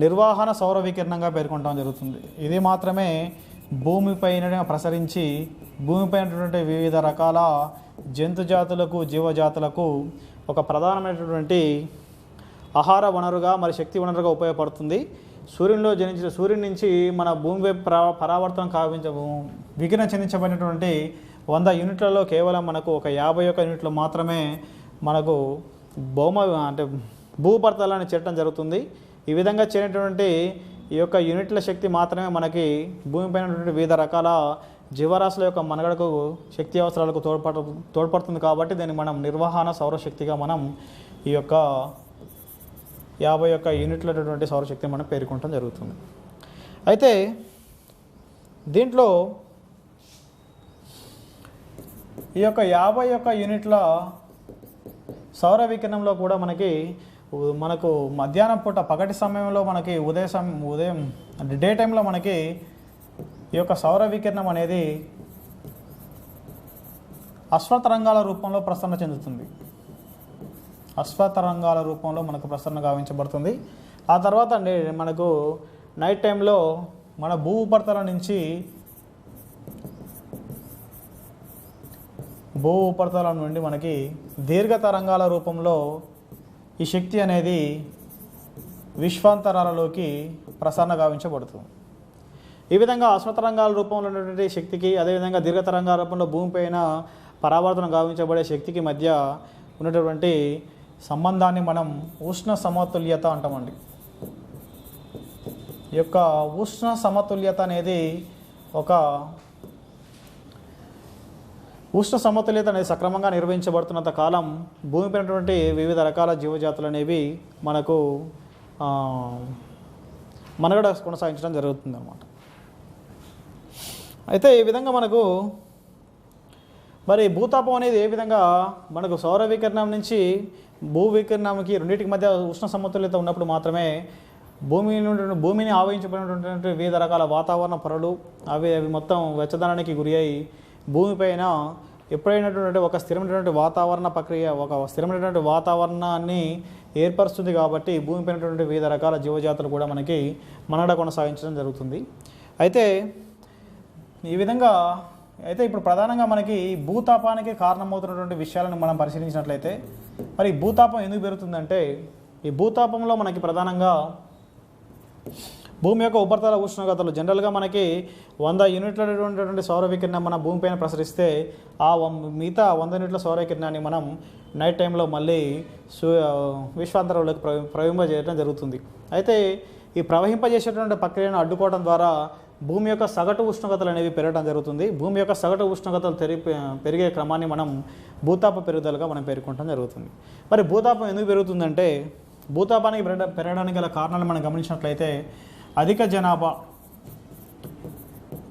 నిర్వహణ సౌర వికిరణంగా పేర్కొనడం జరుగుతుంది. ఇది మాత్రమే భూమిపైన ప్రసరించి భూమిపైనటువంటి వివిధ రకాల జంతుజాతులకు జీవజాతులకు ఒక ప్రధానమైనటువంటి ఆహార వనరుగా మరి శక్తి వనరుగా ఉపయోగపడుతుంది. సూర్యుని నుంచి మన భూమి వైపు పరావర్తనం వికిరణ చెందించబడినటువంటి 100 యూనిట్లలో కేవలం మనకు ఒక 51 యూనిట్లు మాత్రమే మనకు భూపరితలాన్ని చేరటం జరుగుతుంది. ఈ విధంగా చేరినటువంటి ఈ యొక్క యూనిట్ల శక్తి మాత్రమే మనకి భూమిపైన ఉన్నటువంటి వివిధ రకాల జీవరాశుల యొక్క మనుగడకు శక్తి అవసరాలకు తోడ్పడుతుంది. కాబట్టి దీన్ని మనం నిర్వహణ సౌరశక్తిగా మనం ఈ యొక్క 51 యూనిట్లటువంటి సౌరశక్తిని మనం పేర్కొనడం జరుగుతుంది. అయితే దీంట్లో ఈ యొక్క 51 యూనిట్ల సౌర వికిరణంలో కూడా మనకు మధ్యాహ్నం పూట పగటి సమయంలో మనకి ఉదయం డే టైంలో మనకి ఈ యొక్క సౌర వికిరణం అనేది అశ్వతరంగాల రూపంలో ప్రసరణ చెందుతుంది. అశ్వతరంగాల రూపంలో మనకు ప్రసరణ గావించబడుతుంది. ఆ తర్వాత మనకు నైట్ టైంలో మన భూ ఉపరితలం నుంచి భూ ఉపరితలం నుండి మనకి దీర్ఘ తరంగాల రూపంలో ఈ శక్తి అనేది విశ్వాంతరాలలోకి ప్రసరణ గావించబడుతుంది. ఈ విధంగా అశ్వతరంగాల రూపంలో ఉన్నటువంటి శక్తికి అదేవిధంగా దీర్ఘ తరంగాల రూపంలో భూమిపైన పరావర్తనం గావించబడే శక్తికి మధ్య ఉన్నటువంటి సంబంధాన్ని మనం ఉష్ణ సమతుల్యత అంటామండి. ఈ యొక్క ఉష్ణ సమతుల్యత అనేది సక్రమంగా నిర్వహించబడుతున్నంత కాలం భూమిపైనటువంటి వివిధ రకాల జీవజాతులు అనేవి మనకు మనుగడ కొనసాగించడం జరుగుతుంది అన్నమాట. అయితే ఈ విధంగా మనకు మరి భూతాపం అనేది ఏ విధంగా మనకు సౌర వికిరణం నుంచి భూ వికిరణంకి రెండింటికి మధ్య ఉష్ణ సమతుల్యత ఉన్నప్పుడు మాత్రమే భూమిని ఆవహించబడినటువంటి వివిధ రకాల వాతావరణ పొరలు అవి మొత్తం వెచ్చదనానికి గురి అయి భూమిపైన ఎప్పుడైనటువంటి ఒక స్థిరమైనటువంటి వాతావరణ ప్రక్రియ ఒక స్థిరమైనటువంటి వాతావరణాన్ని ఏర్పరుస్తుంది. కాబట్టి భూమిపైనటువంటి వివిధ రకాల జీవజాతులు కూడా మనకి మనుగడ కొనసాగించడం జరుగుతుంది. అయితే ఈ విధంగా ఇప్పుడు ప్రధానంగా మనకి భూతాపానికి కారణమవుతున్నటువంటి విషయాలను మనం పరిశీలించినట్లయితే మరి భూతాపం ఎందుకు పెరుగుతుందంటే ఈ భూతాపంలో మనకి ప్రధానంగా భూమి యొక్క ఉపరితల ఉష్ణోగ్రతలు జనరల్గా మనకి 100 యూనిట్లటువంటి సౌర వికిరణం మన భూమిపైన ప్రసరిస్తే ఆ మిగతా 100 యూనిట్ల సౌర వికిరణాన్ని మనం నైట్ టైంలో మళ్ళీ విశ్వాంతరంలోకి ప్రవహింపజేయడం జరుగుతుంది. అయితే ఈ ప్రవహింపజేసేటువంటి ప్రక్రియను అడ్డుకోవడం ద్వారా భూమి యొక్క సగటు ఉష్ణోగ్రతలు అనేవి పెరగడం జరుగుతుంది. భూమి యొక్క సగటు ఉష్ణోగ్రతలు పెరిగే క్రమాన్ని మనం భూతాప పెరుగుదలగా మనం పేర్కొనడం జరుగుతుంది. మరి భూతాపం ఎందుకు పెరుగుతుందంటే భూతాపానికి పెరగడానికి గల కారణాలు మనం గమనించినట్లయితే అధిక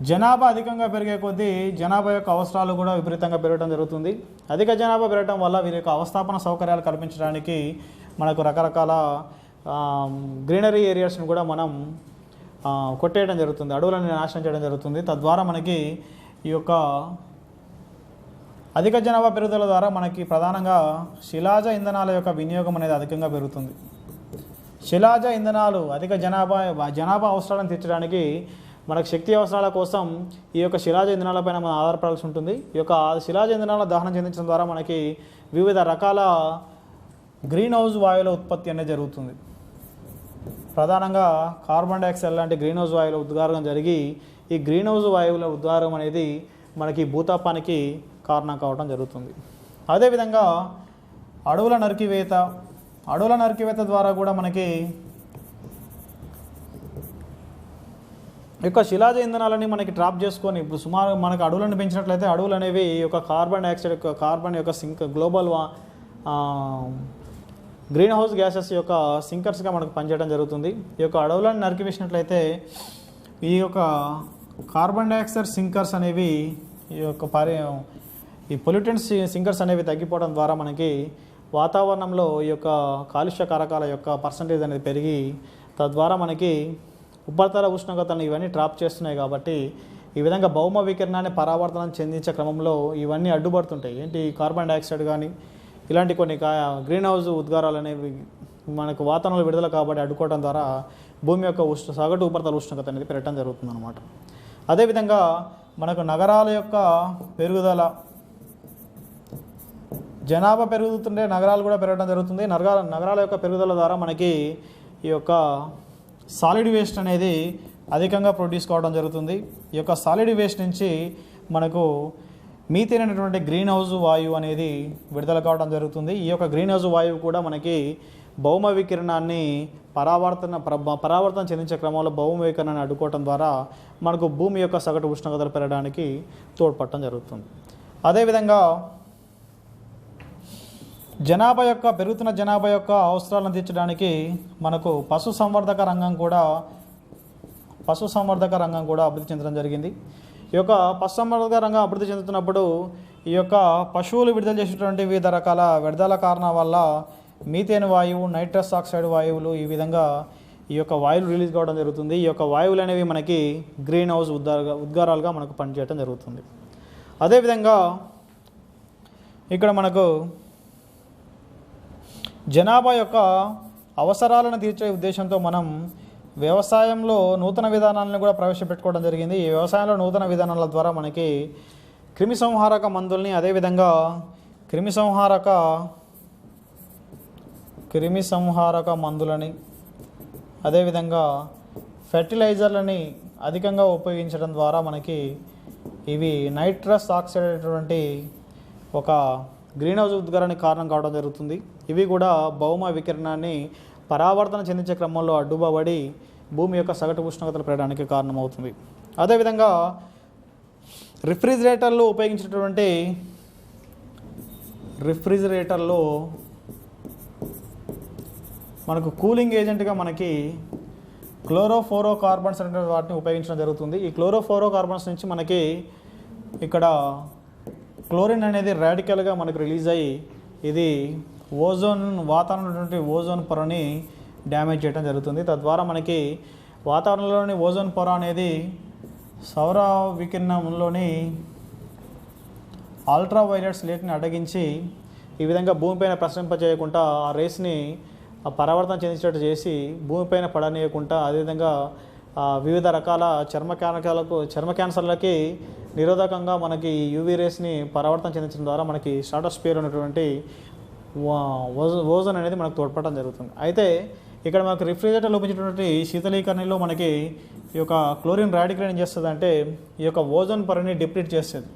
జనాభా అధికంగా పెరిగే కొద్దీ జనాభా యొక్క అవసరాలు కూడా విపరీతంగా పెరగడం జరుగుతుంది. అధిక జనాభా పెరగడం వల్ల వీరి యొక్క అవస్థాపన సౌకర్యాలు కల్పించడానికి మనకు రకరకాల గ్రీనరీ ఏరియాస్ని కూడా మనం కొట్టేయడం జరుగుతుంది, అడవులను నాశనం చేయడం జరుగుతుంది. తద్వారా మనకి ఈ యొక్క అధిక జనాభా పెరుగుదల ద్వారా మనకి ప్రధానంగా శిలాజ ఇంధనాల యొక్క వినియోగం అనేది అధికంగా పెరుగుతుంది. శిలాజ ఇంధనాలు అధిక జనాభా అవసరాలను తీర్చడానికి మనకు శక్తి అవసరాల కోసం ఈ యొక్క శిలాజ ఇంధనాలపైన మనం ఆధారపడాల్సి ఉంటుంది. ఈ యొక్క శిలాజ ఇంధనాల దహనం చెందించడం ద్వారా మనకి వివిధ రకాల గ్రీన్ హౌస్ వాయువుల ఉత్పత్తి అనేది జరుగుతుంది. ప్రధానంగా కార్బన్ డైఆక్సైడ్ లాంటి గ్రీన్ హౌస్ వాయువుల ఉద్గారం జరిగి ఈ గ్రీన్ హౌస్ వాయువుల ఉద్గారం అనేది మనకి భూతాపానికి కారణం కావడం జరుగుతుంది. అదేవిధంగా అడవుల నరికివేత ద్వారా కూడా మనకి యొక్క శిలాజ ఇంధనాలని మనకి ట్రాప్ చేసుకొని ఇప్పుడు సుమారు మనకు అడవులను పెంచినట్లయితే అడవులు అనేవి ఈ యొక్క కార్బన్ డైఆక్సైడ్ కార్బన్ యొక్క గ్లోబల్ గ్రీన్ హౌస్ గ్యాసెస్ యొక్క సింకర్స్గా మనకు పనిచేయడం జరుగుతుంది. ఈ యొక్క అడవులను నరికివేసినట్లయితే ఈ యొక్క కార్బన్ డైఆక్సైడ్ సింకర్స్ అనేవి ఈ పొల్యూటెంట్స్ సింకర్స్ అనేవి తగ్గిపోవడం ద్వారా మనకి వాతావరణంలో ఈ యొక్క కాలుష్య కారకాల యొక్క పర్సంటేజ్ అనేది పెరిగి తద్వారా మనకి ఉపరితల ఉష్ణోగ్రతను ఇవన్నీ ట్రాప్ చేస్తున్నాయి. కాబట్టి ఈ విధంగా భౌమ వికిరణాన్ని పరావర్తనం చెందించే క్రమంలో ఇవన్నీ అడ్డుపడుతుంటాయి. ఏంటి కార్బన్ డైఆక్సైడ్ కానీ ఇలాంటి కొన్ని గ్రీన్ హౌస్ ఉద్గారాలు అనేవి మనకు వాతావరణంలో విడుదల కాబట్టి అడ్డుకోవడం ద్వారా భూమి యొక్క సగటు ఉపరితల ఉష్ణోగ్రత అనేది పెరగడం జరుగుతుంది అన్నమాట. అదేవిధంగా మనకు నగరాల యొక్క పెరుగుదల, జనాభా పెరుగుతుంటే నగరాలు కూడా పెరగడం జరుగుతుంది. నగరాల యొక్క పెరుగుదల ద్వారా మనకి ఈ యొక్క సాలిడ్ వేస్ట్ అనేది అధికంగా ప్రొడ్యూస్ కావడం జరుగుతుంది. ఈ యొక్క సాలిడ్ వేస్ట్ నుంచి మనకు మీథేన్ అనేటువంటి గ్రీన్ హౌస్ వాయువు అనేది విడుదల కావడం జరుగుతుంది. ఈ యొక్క గ్రీన్ హౌస్ వాయువు కూడా మనకి భౌమ వికిరణాన్ని పరావర్తన చెందించే క్రమంలో భౌమ వికిరణాన్ని అడ్డుకోవడం ద్వారా మనకు భూమి యొక్క సగటు ఉష్ణోగ్రతలు పెరగడానికి తోడ్పడటం జరుగుతుంది. అదేవిధంగా పెరుగుతున్న జనాభా యొక్క అవసరాలను తీర్చడానికి మనకు పశుసంవర్ధక రంగం కూడా అభివృద్ధి చెందడం జరిగింది. ఈ యొక్క పశుసంవర్ధక రంగం అభివృద్ధి చెందుతున్నప్పుడు ఈ యొక్క పశువులు విడుదల చేసేటువంటి వివిధ రకాల వ్యర్థాల కారణం వల్ల మీథేన్ వాయువు, నైట్రస్ ఆక్సైడ్ వాయువులు ఈ విధంగా ఈ యొక్క వాయువులు రిలీజ్ కావడం జరుగుతుంది. ఈ యొక్క వాయువులు అనేవి మనకి గ్రీన్ హౌస్ ఉద్గారాలుగా మనకు పనిచేయడం జరుగుతుంది. అదేవిధంగా ఇక్కడ మనకు జనాభా యొక్క అవసరాలను తీర్చే ఉద్దేశంతో మనం వ్యవసాయంలో నూతన విధానాలను కూడా ప్రవేశపెట్టుకోవడం జరిగింది. ఈ వ్యవసాయంలో నూతన విధానాల ద్వారా మనకి క్రిమిసంహారక మందుల్ని, అదేవిధంగా క్రిమిసంహారక మందులని, అదేవిధంగా ఫెర్టిలైజర్లని అధికంగా ఉపయోగించడం ద్వారా మనకి ఇవి నైట్రస్ ఆక్సైడ్ అనేటువంటి ఒక గ్రీన్ హౌస్ ఉద్గారానికి కారణం కావడం జరుగుతుంది. ఇవి కూడా భౌమ వికిరణాన్ని పరావర్తన చెందించే క్రమంలో అడ్డుపడి భూమి యొక్క సగటు ఉష్ణోగ్రతలు పెరగడానికి కారణమవుతుంది. అదేవిధంగా రిఫ్రిజిరేటర్లో మనకు కూలింగ్ ఏజెంట్గా మనకి క్లోరోఫ్లోరోకార్బన్స్ అనే వాటిని ఉపయోగించడం జరుగుతుంది. ఈ క్లోరోఫ్లోరోకార్బన్స్ నుంచి మనకి ఇక్కడ క్లోరిన్ అనేది రాడికల్గా మనకు రిలీజ్ అయ్యి ఇది వాతావరణంలోని ఓజోన్ పొరని డ్యామేజ్ చేయడం జరుగుతుంది. తద్వారా మనకి వాతావరణంలోని ఓజోన్ పొర అనేది సౌర వికిరణంలోని అల్ట్రావైలెట్స్ లైట్ని అడ్డగించి ఈ విధంగా భూమిపైన ప్రసరింపజేయకుండా ఆ రేస్ని పరావర్తన చెందించేటట్టు చేసి భూమిపైన పడనీయకుండా, అదేవిధంగా వివిధ రకాల చర్మ క్యాన్సర్లకి నిరోధకంగా మనకి యూవీ రేస్ని పరావర్తన చెందించడం ద్వారా మనకి స్ట్రాటోస్ఫియర్ ఉన్నటువంటి ఓజోన్ అనేది మనకు తోడ్పడడం జరుగుతుంది. అయితే ఇక్కడ మనకు రిఫ్రిజిరేటర్లో ఉపయోగించినటువంటి శీతలీకరణలో మనకి ఈ యొక్క క్లోరిన్ రాడికల్ ఏం చేస్తుంది అంటే ఈ యొక్క ఓజోన్ పొరని డిప్లీట్ చేస్తుంది.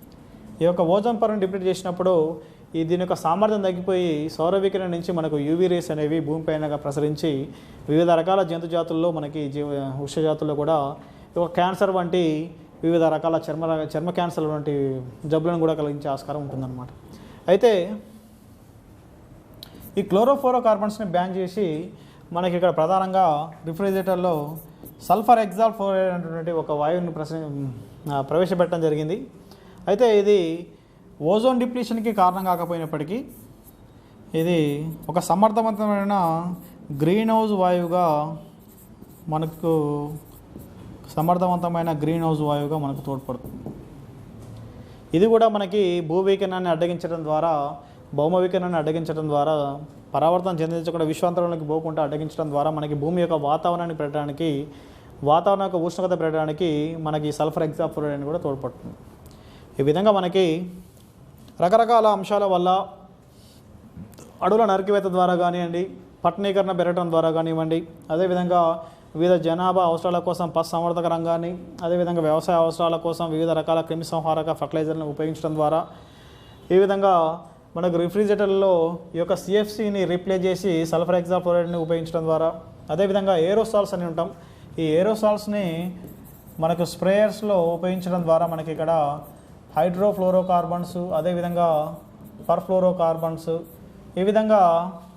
ఈ యొక్క ఓజోన్ పొరని డిప్లీట్ చేసినప్పుడు దీని యొక్క సామర్థ్యం తగ్గిపోయి సౌర వికిరణం నుంచి మనకు యూవీ రేస్ అనేవి భూమిపైన ప్రసరించి వివిధ రకాల జంతు జాతుల్లో మనకి వృక్ష జాతుల్లో కూడా క్యాన్సర్ వంటి వివిధ రకాల చర్మ క్యాన్సర్ వంటి జబ్బులను కూడా కలిగించే ఆస్కారం ఉంటుందన్నమాట. అయితే ఈ క్లోరోఫ్లోరోకార్బన్స్ని బ్యాన్ చేసి మనకి ఇక్కడ ప్రధానంగా రిఫ్రిజిరేటర్లో సల్ఫర్ హెక్సాల్ఫ్లోరైడ్ అనేటువంటి ఒక వాయువుని ప్రవేశపెట్టడం జరిగింది. అయితే ఇది ఓజోన్ డిప్లీషన్కి కారణం కాకపోయినప్పటికీ ఇది ఒక సమర్థవంతమైన గ్రీన్ హౌస్ వాయువుగా మనకు తోడ్పడుతుంది. ఇది కూడా మనకి భూవికిరణాన్ని అడ్డగించడం ద్వారా, భౌమ వికిరణాన్ని అడ్డగించడం ద్వారా, పరావర్తనం చెందించకుండా విశ్వాంతరంలోకి పోకుండా అడ్డగించడం ద్వారా మనకి భూమి యొక్క వాతావరణాన్ని పెరగడానికి, వాతావరణ యొక్క ఉష్ణోగ్రత పెరగడానికి మనకి సల్ఫర్ హెక్సాఫ్లోరైడ్ కూడా తోడ్పడుతుంది. ఈ విధంగా మనకి రకరకాల అంశాల వల్ల అడవుల నరికివేత ద్వారా కానివ్వండి, పట్టణీకరణ పెరగడం ద్వారా కానివ్వండి, అదేవిధంగా వివిధ జనాభా అవసరాల కోసం పశుసంవర్ధక రంగాన్ని, అదేవిధంగా వ్యవసాయ అవసరాల కోసం వివిధ రకాల క్రిమిసంహారక ఫర్టిలైజర్లను ఉపయోగించడం ద్వారా, ఈ విధంగా మనకు రిఫ్రిజిరేటర్లో ఈ యొక్క సిఎఫ్సిని రీప్లేస్ చేసి సల్ఫర్ హెక్సాఫ్లోరైడ్ని ఉపయోగించడం ద్వారా, అదేవిధంగా ఏరోసాల్స్ అని ఉంటాం, ఈ ఏరోసాల్స్ని మనకు స్ప్రేయర్స్లో ఉపయోగించడం ద్వారా మనకి ఇక్కడ హైడ్రోఫ్లోరోకార్బన్స్, అదేవిధంగా పర్ఫ్లోరోకార్బన్స్, ఈ విధంగా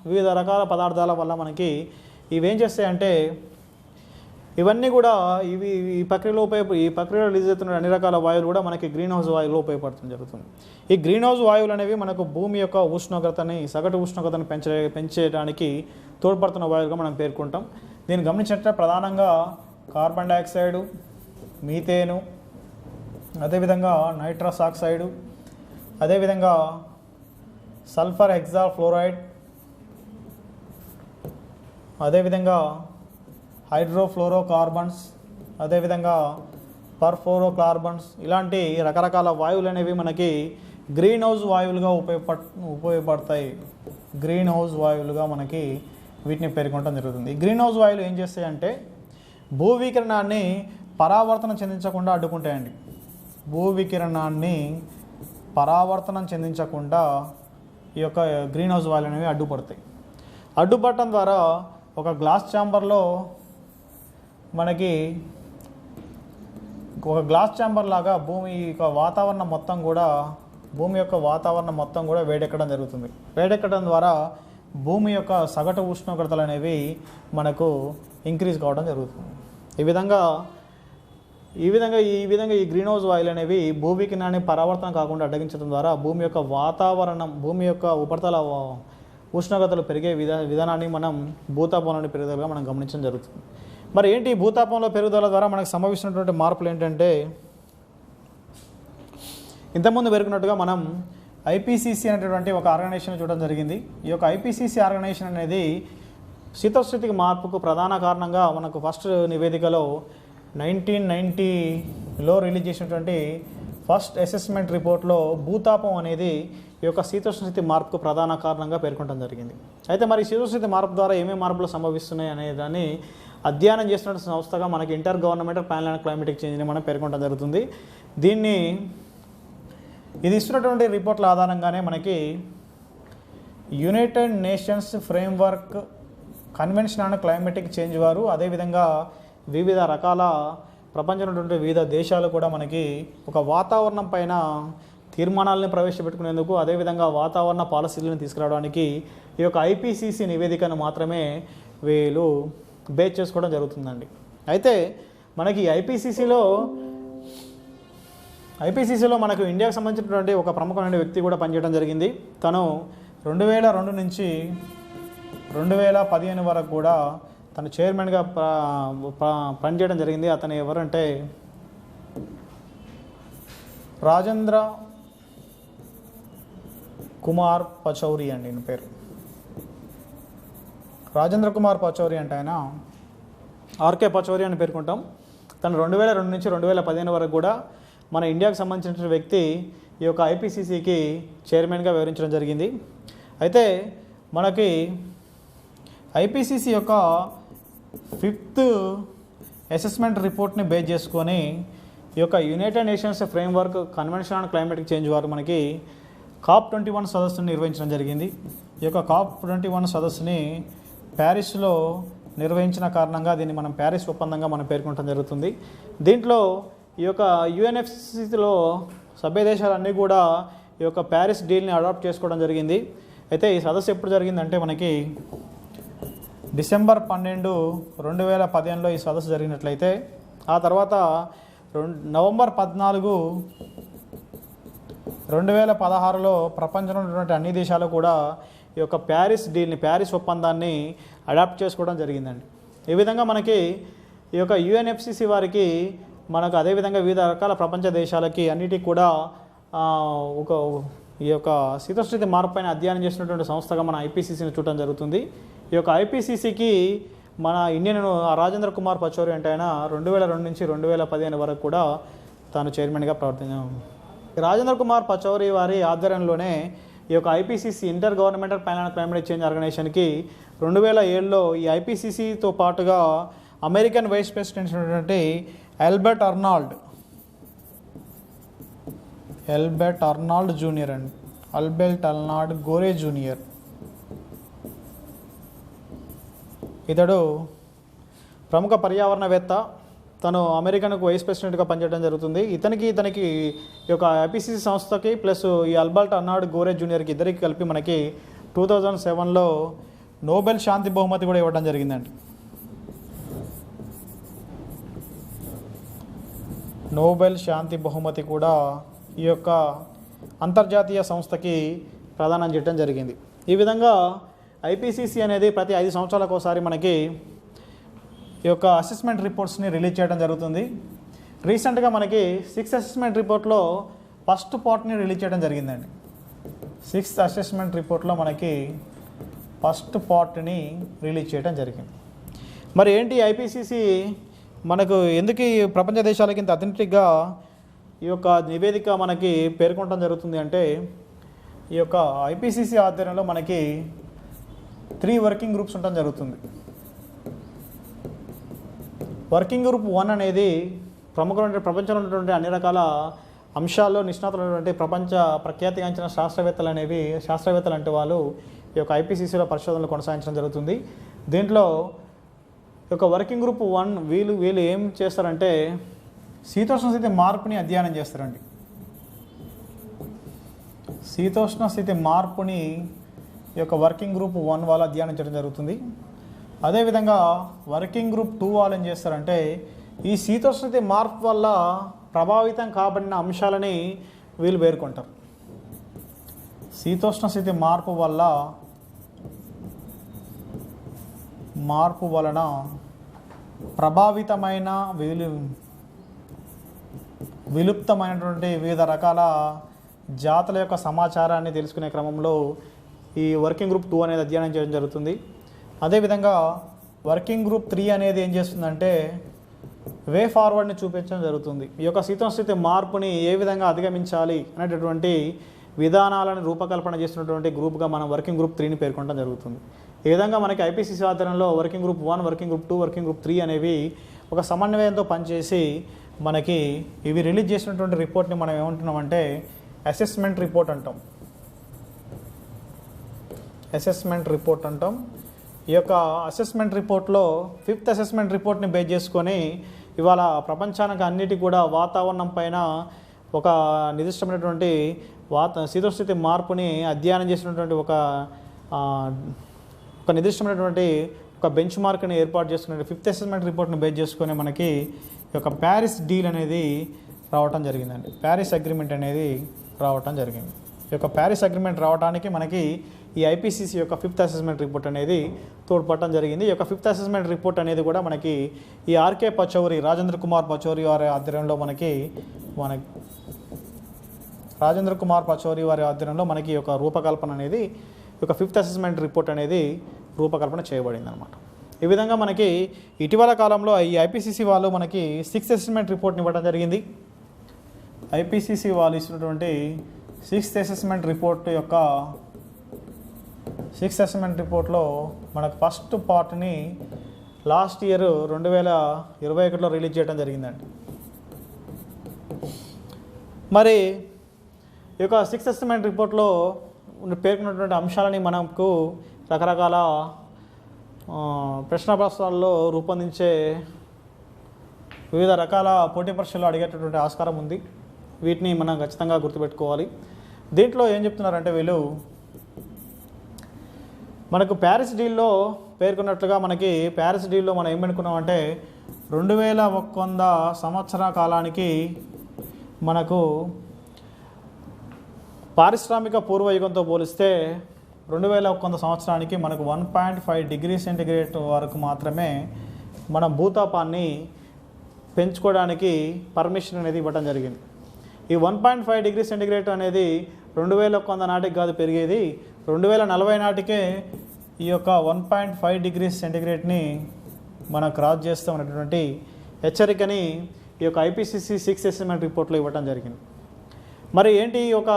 వివిధ రకాల పదార్థాల వల్ల మనకి ఇవేం చేస్తాయంటే ఇవన్నీ కూడా ఈ ప్రక్రియలో రిలీజ్ అవుతున్న అన్ని రకాల వాయువులు కూడా మనకి గ్రీన్ హౌస్ వాయువులో ఉపయోగపడటం జరుగుతుంది. ఈ గ్రీన్ హౌస్ వాయువులు అనేవి మనకు భూమి యొక్క ఉష్ణోగ్రతని, సగటు ఉష్ణోగ్రతను పెంచేయడానికి తోడ్పడుతున్న వాయువులుగా మనం పేర్కొంటాం. దీన్ని గమనించినట్లయితే ప్రధానంగా కార్బన్ డైఆక్సైడు, మీథేను, అదేవిధంగా నైట్రస్ ఆక్సైడు, అదేవిధంగా సల్ఫర్ హెక్సాఫ్లోరైడ్, అదేవిధంగా హైడ్రోఫ్లోరోకార్బన్స్, అదేవిధంగా పర్ఫ్లోరోకార్బన్స్, ఇలాంటి రకరకాల వాయువులు అనేవి మనకి గ్రీన్ హౌస్ వాయువులుగా ఉపయోగపడతాయి. గ్రీన్ హౌస్ వాయువులుగా మనకి వీటిని పేర్కొనడం జరుగుతుంది. ఈ గ్రీన్ హౌస్ వాయువులు ఏం చేస్తాయంటే భూవికిరణాన్ని పరావర్తనం చెందించకుండా అడ్డుకుంటాయండి. భూవికిరణాన్ని పరావర్తనం చెందించకుండా ఈ యొక్క గ్రీన్ హౌస్ వాయువులు అనేవి అడ్డుపడతాయి. అడ్డుపడటం ద్వారా ఒక గ్లాస్ ఛాంబర్లో మనకి ఒక గ్లాస్ ఛాంబర్ లాగా భూమి యొక్క వాతావరణం మొత్తం కూడా వేడెక్కడం జరుగుతుంది. వేడెక్కడం ద్వారా భూమి యొక్క సగటు ఉష్ణోగ్రతలు అనేవి మనకు ఇంక్రీజ్ కావడం జరుగుతుంది. ఈ విధంగా ఈ గ్రీన్ హౌస్ వాయువులు అనేవి భూవికిరణాన్ని పరావర్తనం కాకుండా అడ్డగించడం ద్వారా భూమి యొక్క ఉపరితల ఉష్ణోగ్రతలు పెరిగే విధానాన్ని మనం భూతాపంలోని పెరుగుదలగా మనం గమనించడం జరుగుతుంది. మరి ఏంటి భూతాపంలో పెరుగుదల ద్వారా మనకు సంభవిస్తున్నటువంటి మార్పులు ఏంటంటే ఇంతకుముందు పెరుగుతున్నట్టుగా మనం ఐపీసీసీ అనేటువంటి ఒక ఆర్గనైజేషన్ చూడడం జరిగింది. ఈ యొక్క ఐపీసీసీ ఆర్గనైజేషన్ అనేది శీతోష్ణస్థితికి మార్పుకు ప్రధాన కారణంగా మనకు ఫస్ట్ నివేదికలో 1990లో రిలీజ్ చేసినటువంటి ఫస్ట్ అసెస్మెంట్ రిపోర్ట్లో భూతాపం అనేది ఈ యొక్క శీతోష్ణస్థితి మార్పుకు ప్రధాన కారణంగా పేర్కొనడం జరిగింది. అయితే మరి శీతోష్ణస్థితి మార్పు ద్వారా ఏమేమి మార్పులు సంభవిస్తున్నాయి అనే దాన్ని అధ్యయనం చేస్తున్న సంస్థగా మనకి intergovernmental panel on climatic చేంజ్ని మనం పేర్కొనడం జరుగుతుంది. ఇది ఇస్తున్నటువంటి రిపోర్ట్ల ఆధారంగానే మనకి united nations framework convention on climatic change వారు, అదేవిధంగా వివిధ రకాల ప్రపంచంలో ఉన్నటువంటి వివిధ దేశాలు కూడా మనకి ఒక వాతావరణం పైన తీర్మానాలను ప్రవేశపెట్టుకునేందుకు, అదేవిధంగా వాతావరణ పాలసీలను తీసుకురావడానికి ఈ యొక్క ఐపీసీసీ నివేదికను మాత్రమే వీళ్ళు బేస్ చేసుకోవడం జరుగుతుందండి. అయితే మనకి ఐపీసీసీలో మనకు ఇండియాకు సంబంధించినటువంటి ఒక ప్రముఖమైన వ్యక్తి కూడా పనిచేయడం జరిగింది. తను 2002 నుంచి 2015 వరకు కూడా తను చైర్మన్గా పనిచేయడం జరిగింది. అతను ఎవరంటే రాజేంద్ర కుమార్ పచౌరి అండి ఈయన పేరు. రాజేంద్ర కుమార్ పచౌరి అంటే ఆయన ఆర్కే పచౌరి అని పేర్కొంటాం. తను 2002 నుంచి 2015 వరకు కూడా మన ఇండియాకు సంబంధించిన వ్యక్తి ఈ యొక్క ఐపీసీసీకి చైర్మన్గా వివరించడం జరిగింది. అయితే మనకి ఐపీసీసీ యొక్క 5th అసెస్మెంట్ రిపోర్ట్ని బేస్ చేసుకొని ఈ యొక్క United nations framework convention on climatic change వారు మనకి COP21 సదస్సును నిర్వహించడం జరిగింది. ఈ యొక్క COP21 సదస్సుని ప్యారిస్లో నిర్వహించిన కారణంగా దీన్ని మనం ప్యారిస్ ఒప్పందంగా మనం పేర్కొనడం జరుగుతుంది. దీంట్లో ఈ యొక్క యుఎన్ఎఫ్సిసిలో సభ్య దేశాలన్నీ కూడా ఈ యొక్క ప్యారిస్ డీల్ని అడాప్ట్ చేసుకోవడం జరిగింది. అయితే ఈ సదస్సు ఎప్పుడు జరిగిందంటే మనకి డిసెంబర్ 12, 2015లో ఈ సదస్సు జరిగినట్లయితే ఆ తర్వాత నవంబర్ 14, 2016లో ప్రపంచంలో ఉన్నటువంటి అన్ని దేశాలు కూడా ఈ యొక్క ప్యారిస్ ఒప్పందాన్ని అడాప్ట్ చేసుకోవడం జరిగిందండి. ఈ విధంగా మనకి ఈ యొక్క యుఎన్ఎఫ్సిసి వారికి మనకు అదేవిధంగా వివిధ రకాల ప్రపంచ దేశాలకి అన్నిటికీ కూడా ఈ యొక్క శీతోష్ణస్థితి మార్పు పైన అధ్యయనం చేసినటువంటి సంస్థగా మన ఐపీసీసీని చూడటం జరుగుతుంది. ఈ యొక్క ఐపీసీసీకి మన ఇండియన్ రాజేంద్ర కుమార్ పచౌరి అంటే ఆయన 2002 నుంచి 2015 వరకు కూడా తాను చైర్మన్గా రాజేంద్ర కుమార్ పచౌరి వారి ఆధ్వర్యంలోనే ఈ యొక్క IPCC intergovernmental panel on climate change ఆర్గనైజేషన్కి 2007లో ఈ ఐపీసీసీతో పాటుగా అమెరికన్ వైస్ ప్రెసిడెంట్ అయినటువంటి ఆల్బర్ట్ అర్నాల్డ్ గోరే జూనియర్ ఇతడు ప్రముఖ పర్యావరణవేత్త. తను అమెరికన్కు వైస్ ప్రెసిడెంట్గా పనిచేయడం జరుగుతుంది. ఇతనికి ఈ యొక్క ఐపీసీసీ సంస్థకి ప్లస్ ఈ ఆల్బర్ట్ అర్నాల్డ్ గోరే జూనియర్కి ఇద్దరికి కలిపి మనకి 2007లో నోబెల్ శాంతి బహుమతి కూడా ఇవ్వడం జరిగిందండి. నోబెల్ శాంతి బహుమతి కూడా ఈ యొక్క అంతర్జాతీయ సంస్థకి ప్రదానం చేయడం జరిగింది. ఈ విధంగా ఐపీసీసీ అనేది ప్రతి 5 సంవత్సరాలకు ఒకసారి మనకి ఈ యొక్క అసెస్మెంట్ రిపోర్ట్స్ని రిలీజ్ చేయడం జరుగుతుంది. రీసెంట్గా మనకి 6th అసెస్మెంట్ రిపోర్ట్లో ఫస్ట్ పార్ట్ని రిలీజ్ చేయడం జరిగిందండి. 6th అసెస్మెంట్ రిపోర్ట్లో మనకి ఫస్ట్ పార్ట్ని రిలీజ్ చేయడం జరిగింది. మరి ఏంటి ఐపీసీసీ మనకు ఎందుకు ఈ ప్రపంచ దేశాలకి ఇంత అథెంటిక్గా ఈ యొక్క నివేదిక మనకి పేర్కొనడం జరుగుతుంది అంటే ఈ యొక్క ఐపీసీసీ ఆధ్వర్యంలో మనకి 3 వర్కింగ్ గ్రూప్స్ ఉండడం జరుగుతుంది. వర్కింగ్ గ్రూప్ 1 అనేది ప్రముఖమైన ప్రపంచంలో ఉన్నటువంటి అన్ని రకాల అంశాల్లో నిష్ణాతులు ఉన్నటువంటి ప్రపంచ ప్రఖ్యాతిగాంచిన శాస్త్రవేత్తలు అంటే వాళ్ళు ఈ యొక్క ఐపీసీసీలో పరిశోధనలు కొనసాగించడం జరుగుతుంది. దీంట్లో ఈ యొక్క వర్కింగ్ గ్రూప్ 1 వీళ్ళు ఏం చేస్తారంటే శీతోష్ణ స్థితి మార్పుని అధ్యయనం చేస్తారండి. శీతోష్ణ స్థితి మార్పుని ఈ యొక్క వర్కింగ్ గ్రూప్ 1 వాళ్ళు అధ్యయనం చేయడం జరుగుతుంది. అదేవిధంగా వర్కింగ్ గ్రూప్ 2 వాళ్ళు ఏం చేస్తారంటే ఈ శీతోష్ణ స్థితి మార్పు వల్ల ప్రభావితం కాబడిన అంశాలని వీళ్ళు పేర్కొంటారు. శీతోష్ణ స్థితి మార్పు వలన ప్రభావితమైన విలుప్తమైనటువంటి వివిధ రకాల జాతుల యొక్క సమాచారాన్ని తెలుసుకునే క్రమంలో ఈ వర్కింగ్ గ్రూప్ 2 అనేది అధ్యయనం చేయడం జరుగుతుంది. అదేవిధంగా వర్కింగ్ గ్రూప్ 3 అనేది ఏం చేస్తుందంటే వే ఫార్వర్డ్ని చూపించడం జరుగుతుంది. ఈ యొక్క శీతోష్ణస్థితి మార్పుని ఏ విధంగా అధిగమించాలి అనేటటువంటి విధానాలను రూపకల్పన చేస్తున్నటువంటి గ్రూప్గా మనం వర్కింగ్ గ్రూప్ 3ని పేర్కొనడం జరుగుతుంది. ఈ విధంగా మనకి ఐపీసీసీ ఆధ్వర్యంలో working group 1, working group 2, working group 3 అనేవి ఒక సమన్వయంతో పనిచేసి మనకి ఇవి రిలీజ్ చేసినటువంటి రిపోర్ట్ని మనం ఏమంటున్నామంటే అసెస్మెంట్ రిపోర్ట్ అంటాం. ఈ యొక్క అసెస్మెంట్ రిపోర్ట్లో 5th అసెస్మెంట్ రిపోర్ట్ని బేస్ చేసుకొని ఇవాళ ప్రపంచానికి అన్నిటి కూడా వాతావరణం పైన ఒక నిర్దిష్టమైనటువంటి శీతోష్ణస్థితి మార్పుని అధ్యయనం చేసినటువంటి ఒక నిర్దిష్టమైనటువంటి ఒక బెంచ్ మార్క్ని ఏర్పాటు చేసుకునే 5th అసెస్మెంట్ రిపోర్ట్ని బేస్ చేసుకొని మనకి ఈ యొక్క ప్యారిస్ డీల్ అనేది రావటం జరిగిందండి. ప్యారిస్ అగ్రిమెంట్ అనేది రావటం జరిగింది. ఈ యొక్క ప్యారిస్ అగ్రిమెంట్ రావడానికి మనకి ఈ ఐపీసీసీ యొక్క 5th అసెస్మెంట్ రిపోర్ట్ అనేది తోడ్పడటం జరిగింది. ఈ యొక్క 5th అసెస్మెంట్ రిపోర్ట్ అనేది కూడా మనకి ఈ రాజేంద్ర కుమార్ పచౌరి వారి ఆధ్వర్యంలో మనకి ఈ యొక్క రూపకల్పన అనేది ఈ యొక్క 5th అసెస్మెంట్ రిపోర్ట్ అనేది రూపకల్పన చేయబడింది అనమాట. ఈ విధంగా మనకి ఇటీవల కాలంలో ఈ ఐపీసీసీ వాళ్ళు మనకి 6th అసెస్మెంట్ రిపోర్ట్ని ఇవ్వడం జరిగింది. ఐపీసీసీ వాళ్ళు ఇచ్చినటువంటి 6th అసెస్మెంట్ రిపోర్ట్లో మనకు ఫస్ట్ పార్ట్ని లాస్ట్ ఇయర్ 2021లో రిలీజ్ చేయడం జరిగిందండి. మరి ఈ యొక్క 6th అసెస్మెంట్ రిపోర్ట్లో పేర్కొన్నటువంటి అంశాలని మనకు రకరకాల ప్రశ్నాపత్రాల్లో రూపొందించే వివిధ రకాల పోటీ పరీక్షలు అడిగేటటువంటి ఆస్కారం ఉంది. వీటిని మనం ఖచ్చితంగా గుర్తుపెట్టుకోవాలి. దీంట్లో ఏం చెప్తున్నారంటే వీళ్ళు మనకు ప్యారిస్ డీల్లో పేర్కొన్నట్లుగా మనకి ప్యారిస్ డీల్లో మనం ఏమనుకున్నామంటే 2100 సంవత్సర కాలానికి మనకు పారిశ్రామిక పూర్వయుగంతో పోలిస్తే 2100 సంవత్సరానికి మనకు 1.5 డిగ్రీ సెంటిగ్రేడ్ వరకు మాత్రమే మనం భూతాపాన్ని పెంచుకోవడానికి పర్మిషన్ అనేది ఇవ్వడం జరిగింది. ఈ 1.5 డిగ్రీ సెంటిగ్రేడ్ అనేది 2100 నాటికి కాదు పెరిగేది, 2040 నాటికే ఈ యొక్క 1.5 డిగ్రీ సెంటిగ్రేడ్ని మనం క్రాస్ చేస్తామన్నటువంటి హెచ్చరికని ఈ యొక్క ఐపీసీసీ 6th అసెస్మెంట్ రిపోర్ట్లో ఇవ్వడం జరిగింది. మరి ఏంటి ఈ యొక్క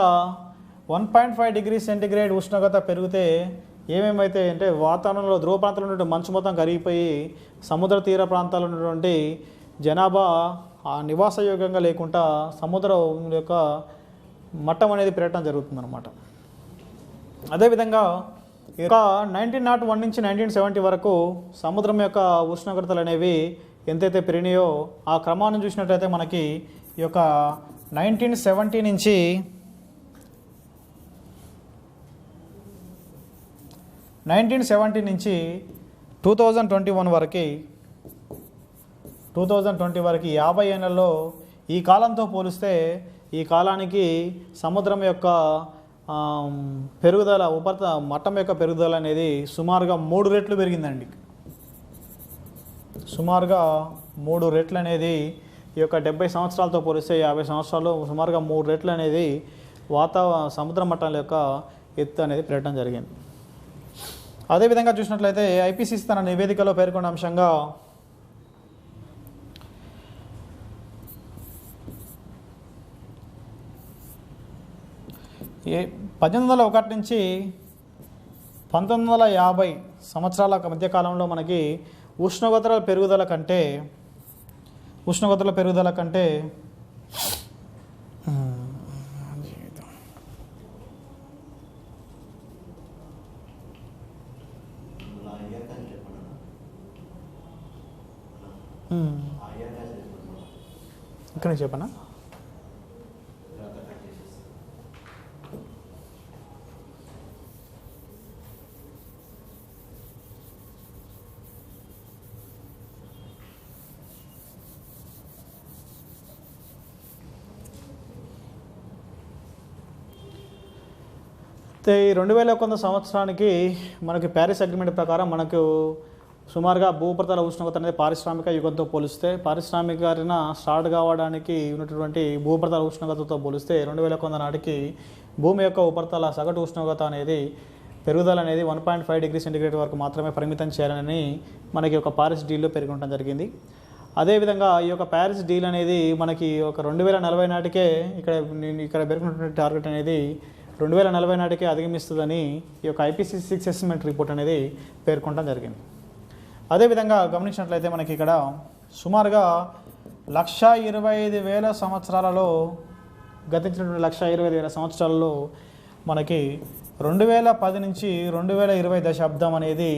1.5 డిగ్రీ సెంటిగ్రేడ్ ఉష్ణోగ్రత పెరిగితే ఏమేమైతే అంటే వాతావరణంలో ధ్రువ ప్రాంతాల్లో ఉన్నటువంటి మంచు మొత్తం కరిగిపోయి సముద్ర తీర ప్రాంతాల్లో ఉన్నటువంటి జనాభా ఆ నివాసయోగ్యంగా లేకుండా సముద్రం యొక్క మట్టం అనేది పెరగడం జరుగుతుందన్నమాట. అదేవిధంగా ఇక 1901 నుంచి 1970 వరకు సముద్రం యొక్క ఉష్ణోగ్రతలు అనేవి ఎంతైతే పెరిగినాయో ఆ క్రమాన్ని చూసినట్లయితే మనకి ఈ యొక్క 1970 నుంచి 2021 వరకు 50 ఏళ్లలో ఈ కాలంతో పోలిస్తే ఈ కాలానికి సముద్రం యొక్క పెరుగుదల మట్టం యొక్క పెరుగుదల అనేది సుమారుగా 3 రెట్లు పెరిగిందండి. సుమారుగా 3 రెట్లు అనేది ఈ యొక్క 70 సంవత్సరాలతో పోలిస్తే 50 సంవత్సరాలు సుమారుగా 3 రెట్లు అనేది సముద్ర మట్టాల యొక్క ఎత్తు అనేది పెరగడం జరిగింది. అదేవిధంగా చూసినట్లయితే ఐపీసీసీ తన నివేదికలో పేర్కొన్న అంశంగా ఏ 1801 నుంచి 1950 సంవత్సరాల మధ్యకాలంలో మనకి ఉష్ణోగ్రతల పెరుగుదల కంటే ఇక్కడ చెప్పనా ఈ 2100 సంవత్సరానికి మనకి ప్యారిస్ అగ్రిమెంట్ ప్రకారం మనకు సుమారుగా భూపరితల ఉష్ణోగ్రత అనేది పారిశ్రామిక యుగంతో పోలిస్తే పారిశ్రామికీకరణ స్టార్ట్ కావడానికి ఉన్నటువంటి భూపరితల ఉష్ణోగ్రతతో పోలిస్తే 2100 నాటికి భూమి యొక్క ఉపరితల సగటు ఉష్ణోగ్రత అనేది పెరుగుదల అనేది 1.5 డిగ్రీ సెంటిగ్రేడ్ వరకు మాత్రమే పరిమితం చేయాలని మనకి ఒక ప్యారిస్ డీల్లో పేర్కొనడం జరిగింది. అదేవిధంగా ఈ యొక్క ప్యారిస్ డీల్ అనేది మనకి ఒక 2040 నాటికే ఇక్కడ పేర్కొన్నటువంటి టార్గెట్ అనేది 2040 నాటికే అధిగమిస్తుందని ఈ యొక్క ఐపీసీసీ 6th అసెస్మెంట్ రిపోర్ట్ అనేది పేర్కొనడం జరిగింది. అదేవిధంగా గమనించినట్లయితే మనకి ఇక్కడ సుమారుగా 125,000 సంవత్సరాలలో గతించినటువంటి 125,000 సంవత్సరాలలో మనకి 2010 నుంచి 2020 దశాబ్దం అనేది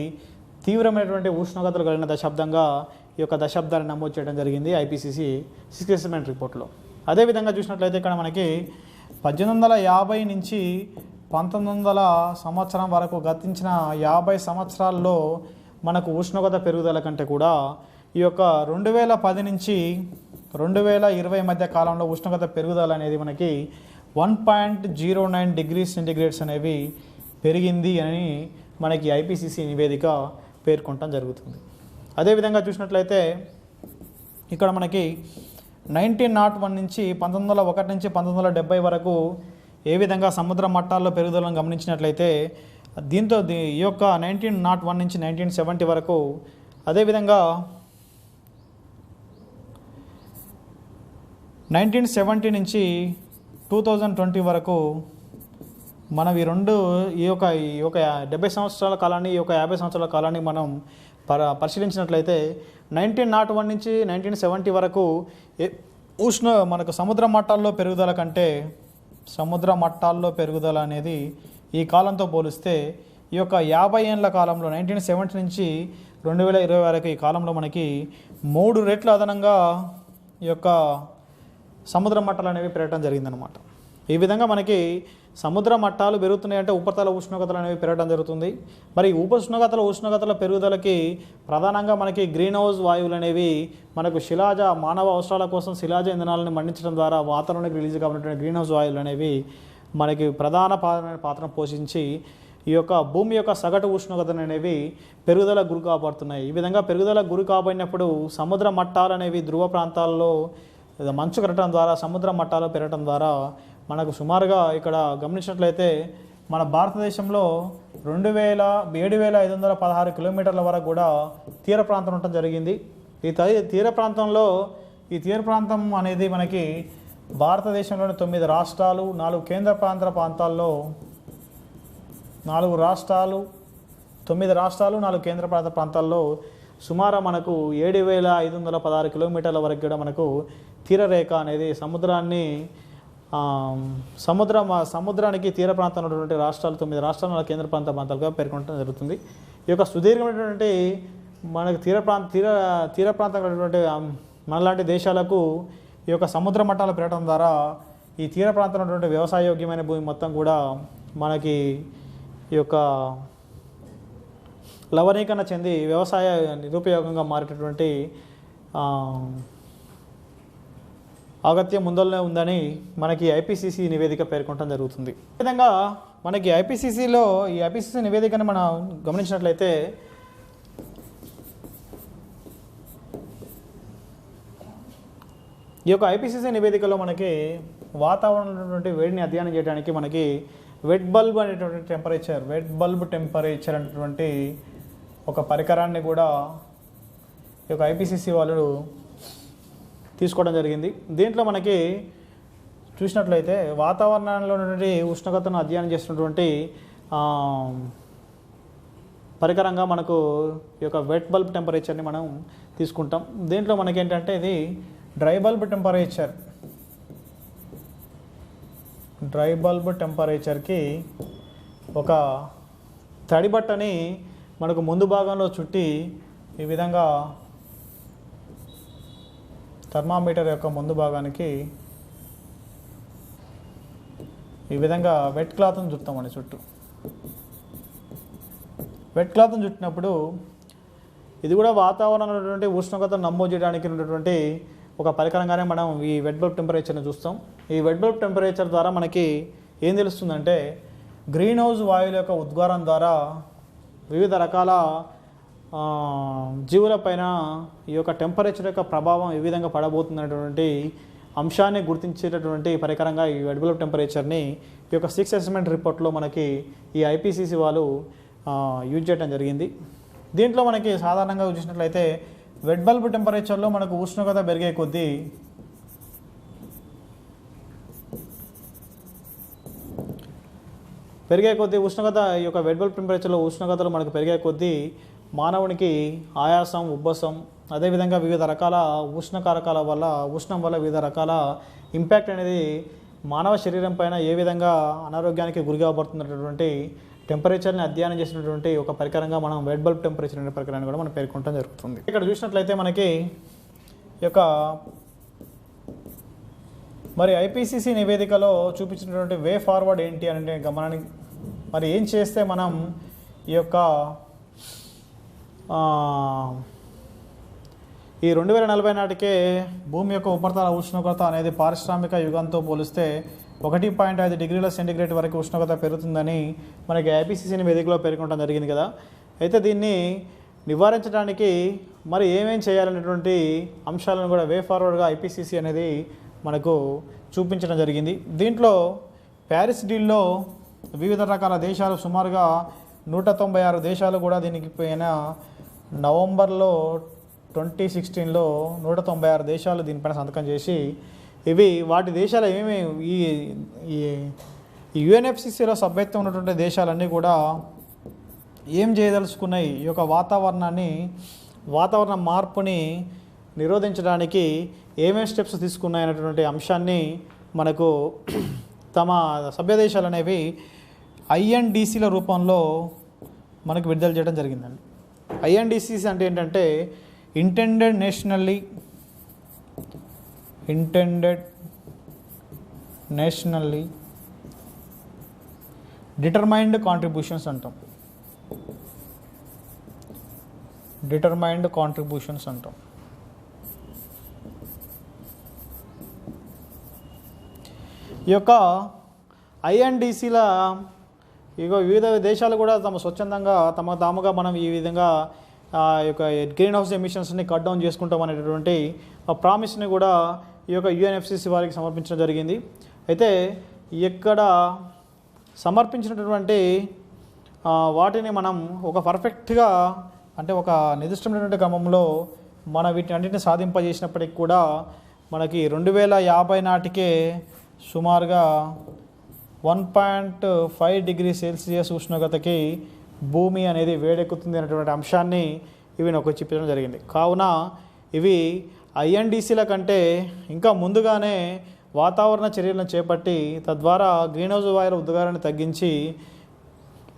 తీవ్రమైనటువంటి ఉష్ణోగ్రతలు కలిగిన దశాబ్దంగా ఈ యొక్క దశాబ్దాన్ని నమోదు చేయడం జరిగింది ఐపీసీసీ 6th అసెస్మెంట్ రిపోర్ట్లో. అదేవిధంగా చూసినట్లయితే ఇక్కడ మనకి 1850 నుంచి 1900 సంవత్సరం వరకు గతించిన 50 సంవత్సరాల్లో మనకు ఉష్ణోగ్రత పెరుగుదల కంటే కూడా ఈ యొక్క 2010 నుంచి 2020 మధ్య కాలంలో ఉష్ణోగ్రత పెరుగుదల అనేది మనకి 1.09 డిగ్రీ సెంటిగ్రేడ్స్ అనేవి పెరిగింది అని మనకి ఐపీసీసీ నివేదిక పేర్కొనడం జరుగుతుంది. అదేవిధంగా చూసినట్లయితే ఇక్కడ మనకి 1901 నుంచి 1901 నుంచి 1970 వరకు ఏ విధంగా సముద్ర మట్టాల్లో పెరుగుదలను గమనించినట్లయితే దీంతో ఈ యొక్క 1901 నుంచి 1970 వరకు అదేవిధంగా 1970 నుంచి 2020 వరకు మనం ఈ యొక్క 70 సంవత్సరాల కాలాన్ని ఈ యొక్క 50 సంవత్సరాల కాలాన్ని మనం పరిశీలించినట్లయితే 1901 నుంచి 1970 వరకు మనకు సముద్ర మట్టాల్లో పెరుగుదల కంటే సముద్ర మట్టాల్లో పెరుగుదల అనేది ఈ కాలంతో పోలిస్తే ఈ యొక్క 50 ఏళ్ళ కాలంలో 1970 నుంచి 2020 వరకు ఈ కాలంలో మనకి 3 రెట్లు అదనంగా ఈ యొక్క సముద్ర మట్టాలు అనేవి పెరగడం జరిగిందనమాట. ఈ విధంగా మనకి సముద్ర మట్టాలు పెరుగుతున్నాయంటే ఉపరితల ఉష్ణోగ్రతలు అనేవి పెరగడం జరుగుతుంది. మరి ఉష్ణోగ్రతల పెరుగుదలకి ప్రధానంగా మనకి గ్రీన్ హౌస్ వాయువులు అనేవి మనకు మానవ అవసరాల కోసం శిలాజ ఇంధనాలను మండించడం ద్వారా వాతావరణానికి రిలీజ్ కాబడినటువంటి గ్రీన్ హౌస్ వాయువులు అనేవి మనకి ప్రధాన పాత్రను పోషించి ఈ యొక్క భూమి యొక్క సగటు ఉష్ణోగ్రతలు అనేవి పెరుగుదలకు గురి కాబడుతున్నాయి. ఈ విధంగా పెరుగుదలకు గురి కాబడినప్పుడు సముద్ర మట్టాలు అనేవి ధ్రువ ప్రాంతాల్లో మంచు కరగడం ద్వారా సముద్ర మట్టాలు పెరగడం ద్వారా మనకు సుమారుగా ఇక్కడ గమనించినట్లయితే మన భారతదేశంలో 7,516 కిలోమీటర్ల వరకు కూడా తీర ప్రాంతం ఉండటం జరిగింది. ఈ తీర ప్రాంతం అనేది మనకి భారతదేశంలోని 9 రాష్ట్రాలు 4 కేంద్ర ప్రాంతాల్లో 9 రాష్ట్రాలు 4 కేంద్ర ప్రాంతాల్లో సుమారు మనకు 7,516 కిలోమీటర్ల వరకు కూడా మనకు తీరరేఖ అనేది సముద్రానికి తీర ప్రాంతం ఉన్నటువంటి రాష్ట్రాలు 9 రాష్ట్రాల కేంద్ర ప్రాంతాలుగా పేర్కొనడం జరుగుతుంది. ఈ యొక్క సుదీర్ఘమైనటువంటి మనకు తీర ప్రాంతం ఉన్నటువంటి మనలాంటి దేశాలకు ఈ యొక్క సముద్ర మట్టాలు పెరగడం ద్వారా ఈ తీర ప్రాంతంలో ఉన్నటువంటి వ్యవసాయయోగ్యమైన భూమి మొత్తం కూడా మనకి ఈ యొక్క లవణీకరణ చెంది వ్యవసాయ నిరుపయోగంగా మారేటటువంటి అగత్యం ముందరనే ఉందని మనకి ఐపీసీసీ నివేదిక పేర్కొనడం జరుగుతుంది. ఈ విధంగా మనకి ఐపీసీసీ నివేదికను మనం గమనించినట్లయితే ఈ యొక్క ఐపీసీసీ నివేదికలో మనకి వాతావరణంలో వేడిని అధ్యయనం చేయడానికి మనకి వెట్ బల్బ్ టెంపరేచర్ అనేటువంటి ఒక పరికరాన్ని కూడా ఈ యొక్క ఐపీసీసీ వాళ్ళు తీసుకోవడం జరిగింది. దీంట్లో మనకి చూసినట్లయితే వాతావరణంలో నుండి ఉష్ణోగ్రతను అధ్యయనం చేస్తున్నటువంటి పరికరంగా మనకు ఈ యొక్క వెట్ బల్బ్ టెంపరేచర్ని మనం తీసుకుంటాం. దీంట్లో మనకి ఏంటంటే ఇది డ్రై బల్బ్ టెంపరేచర్కి ఒక తడి బట్టని మనకు ముందు భాగంలో చుట్టి ఈ విధంగా థర్మామీటర్ యొక్క ముందు భాగానికి ఈ విధంగా వెట్ క్లాత్ను చుట్టామండి. వెట్ క్లాత్ను చుట్టినప్పుడు ఇది కూడా వాతావరణంలో ఉన్నటువంటి ఉష్ణోగ్రతను నమోదు చేయడానికి ఉన్నటువంటి ఒక పరికరంగానే మనం ఈ వెట్ బల్బ్ టెంపరేచర్ని చూస్తాం. ఈ వెట్ బల్బ్ టెంపరేచర్ ద్వారా మనకి ఏం తెలుస్తుందంటే గ్రీన్ హౌస్ వాయువుల యొక్క ఉద్గారం ద్వారా వివిధ రకాల జీవులపైన ఈ యొక్క టెంపరేచర్ యొక్క ప్రభావం ఏ విధంగా పడబోతున్నటువంటి అంశాన్ని గుర్తించేటటువంటి పరికరంగా ఈ వెట్ బల్బ్ టెంపరేచర్ని ఈ యొక్క 6 అసెస్మెంట్ రిపోర్ట్లో మనకి ఈ ఐపీసీసీ వాళ్ళు యూజ్ చేయడం జరిగింది. దీంట్లో మనకి సాధారణంగా చూసినట్లయితే వెట్ బల్బ్ టెంపరేచర్లో మనకు ఉష్ణోగ్రత పెరిగే కొద్దీ ఉష్ణోగ్రత ఈ యొక్క వెట్ బల్బ్ టెంపరేచర్లో ఉష్ణోగ్రతలు మనకు పెరిగే కొద్దీ మానవునికి ఆయాసం, ఉబ్బసం, అదేవిధంగా వివిధ రకాల ఉష్ణం వల్ల వివిధ రకాల ఇంపాక్ట్ అనేది మానవ శరీరం పైన ఏ విధంగా అనారోగ్యానికి గురి కాబడుతున్నటువంటి టెంపరేచర్ని అధ్యయనం చేసినటువంటి ఒక పరికరంగా మనం వెట్ బల్బ్ టెంపరేచర్ అనే పరికరాన్ని కూడా మనం పేర్కొనడం జరుగుతుంది. ఇక్కడ చూసినట్లయితే మనకి ఈ యొక్క మరి ఐపీసీసీ నివేదికలో చూపించినటువంటి వే ఫార్వర్డ్ ఏంటి అంటే గమనానికి మరి ఏం చేస్తే మనం ఈ యొక్క ఈ 2040 నాటికే భూమి యొక్క ఉపరితల ఉష్ణోగ్రత అనేది పారిశ్రామిక యుగంతో పోలిస్తే 1.5 డిగ్రీల సెంటీగ్రేడ్ వరకు ఉష్ణోగ్రత పెరుగుతుందని మనకి ఐపీసీసీ నివేదికలో పేర్కొనడం జరిగింది కదా. అయితే దీన్ని నివారించడానికి మరి ఏమేం చేయాలనేటువంటి అంశాలను కూడా వే ఫార్వర్డ్గా ఐపీసీసీ అనేది మనకు చూపించడం జరిగింది. దీంట్లో ప్యారిస్ డీల్లో వివిధ రకాల దేశాలు సుమారుగా 196 దేశాలు కూడా దీనికి పైన నవంబర్లో 2016లో 196 దేశాలు దీనిపైన సంతకం చేసి వాటి దేశాలు ఏమేమి ఈ యుఎన్ఎఫ్సిసిలో సభ్యత్వం ఉన్నటువంటి దేశాలన్నీ కూడా ఏం చేయదలుచుకున్నాయి, ఈ యొక్క వాతావరణ మార్పుని నిరోధించడానికి ఏమేమి స్టెప్స్ తీసుకున్నాయనేటువంటి అంశాన్ని మనకు తమ సభ్య దేశాలు అనేవి ఐఎన్డిసిల రూపంలో మనకు విడుదల చేయడం జరిగిందండి. ఐఎన్డిసిసి అంటే ఏంటంటే ఇంటెండెడ్ నేషనల్లీ డిటర్మైన్డ్ కాంట్రిబ్యూషన్స్ అంటాం. ఈ యొక్క ఐఎన్డిసిల వివిధ దేశాలు కూడా స్వచ్ఛందంగా తాముగా మనం ఈ విధంగా యొక్క గ్రీన్ హౌస్ ఎమిషన్స్ని కట్ డౌన్ చేసుకుంటాం అనేటటువంటి ప్రామిస్ని కూడా ఈ యొక్క యుఎన్ఎఫ్సిసి వారికి సమర్పించడం జరిగింది. అయితే ఇక్కడ సమర్పించినటువంటి వాటిని మనం ఒక పర్ఫెక్ట్గా అంటే ఒక నిర్దిష్టమైనటువంటి క్రమంలో వీటిని అన్నింటినీ సాధింపజేసినప్పటికి కూడా మనకి 2050 నాటికే సుమారుగా 1.5 డిగ్రీ సెల్సియస్ ఉష్ణోగ్రతకి భూమి అనేది వేడెక్కుతుంది అనేటువంటి అంశాన్ని ఇవి నాకు చూపించడం జరిగింది. కావున ఇవి ఐఎన్డిసిల కంటే ఇంకా ముందుగానే వాతావరణ చర్యలను చేపట్టి తద్వారా గ్రీన్ హౌస్ వాయువుల ఉద్గారాన్ని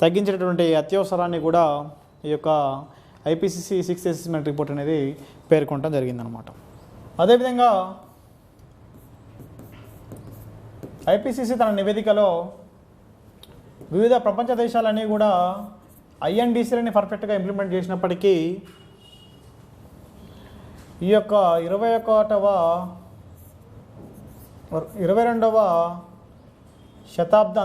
తగ్గించేటటువంటి అత్యవసరాన్ని కూడా ఈ యొక్క ఐపీసీసీ 6th అసెస్మెంట్ రిపోర్ట్ అనేది పేర్కొనడం జరిగిందనమాట. అదేవిధంగా ఐపీసీసీ తన నివేదికలో వివిధ ప్రపంచ దేశాలన్నీ కూడా ఐఎన్డిసిలని పర్ఫెక్ట్గా ఇంప్లిమెంట్ చేసినప్పటికీ ఈ యొక్క 22వ శతాబ్ద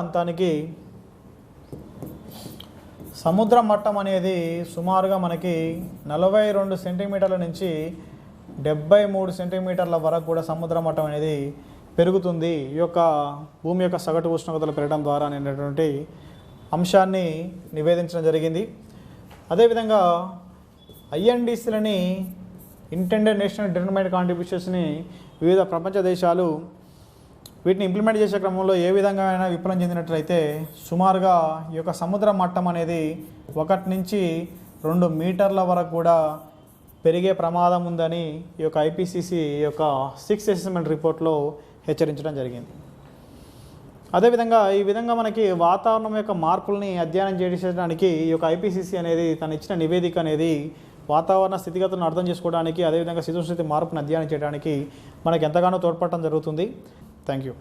అంతానికి సముద్ర మట్టం అనేది సుమారుగా మనకి 42 సెంటీమీటర్ల నుంచి 73 సెంటీమీటర్ల వరకు కూడా సముద్ర మట్టం అనేది పెరుగుతుంది ఈ యొక్క భూమి యొక్క సగటు ఉష్ణోగ్రతలు పెరగడం ద్వారా అనేటువంటి అంశాన్ని నివేదించడం జరిగింది. అదేవిధంగా ఐఎన్డిసిలని ఇంటెండెడ్ నేషనల్ డిటర్మైన్డ్ కాంట్రిబ్యూషన్స్ని వివిధ ప్రపంచ దేశాలు వీటిని ఇంప్లిమెంట్ చేసే క్రమంలో ఏ విధంగా అయినా విఫలం చెందినట్లయితే సుమారుగా ఈ యొక్క సముద్ర మట్టం అనేది 1 నుంచి 2 మీటర్ల వరకు కూడా పెరిగే ప్రమాదం ఉందని ఈ యొక్క ఐపీసీసీ యొక్క 6th అసెస్మెంట్ రిపోర్ట్లో హెచ్చరించడం జరిగింది. అదేవిధంగా ఈ విధంగా మనకి వాతావరణం యొక్క మార్పుల్ని అధ్యయనం చేయడానికి ఈ యొక్క ఐపీసీసీ అనేది తను ఇచ్చిన నివేదిక అనేది వాతావరణ స్థితిగతులను అర్థం చేసుకోవడానికి అదేవిధంగా శీతోష్ణ స్థితి మార్పును అధ్యయనం చేయడానికి మనకు ఎంతగానో తోడ్పడటం జరుగుతుంది. Thank you.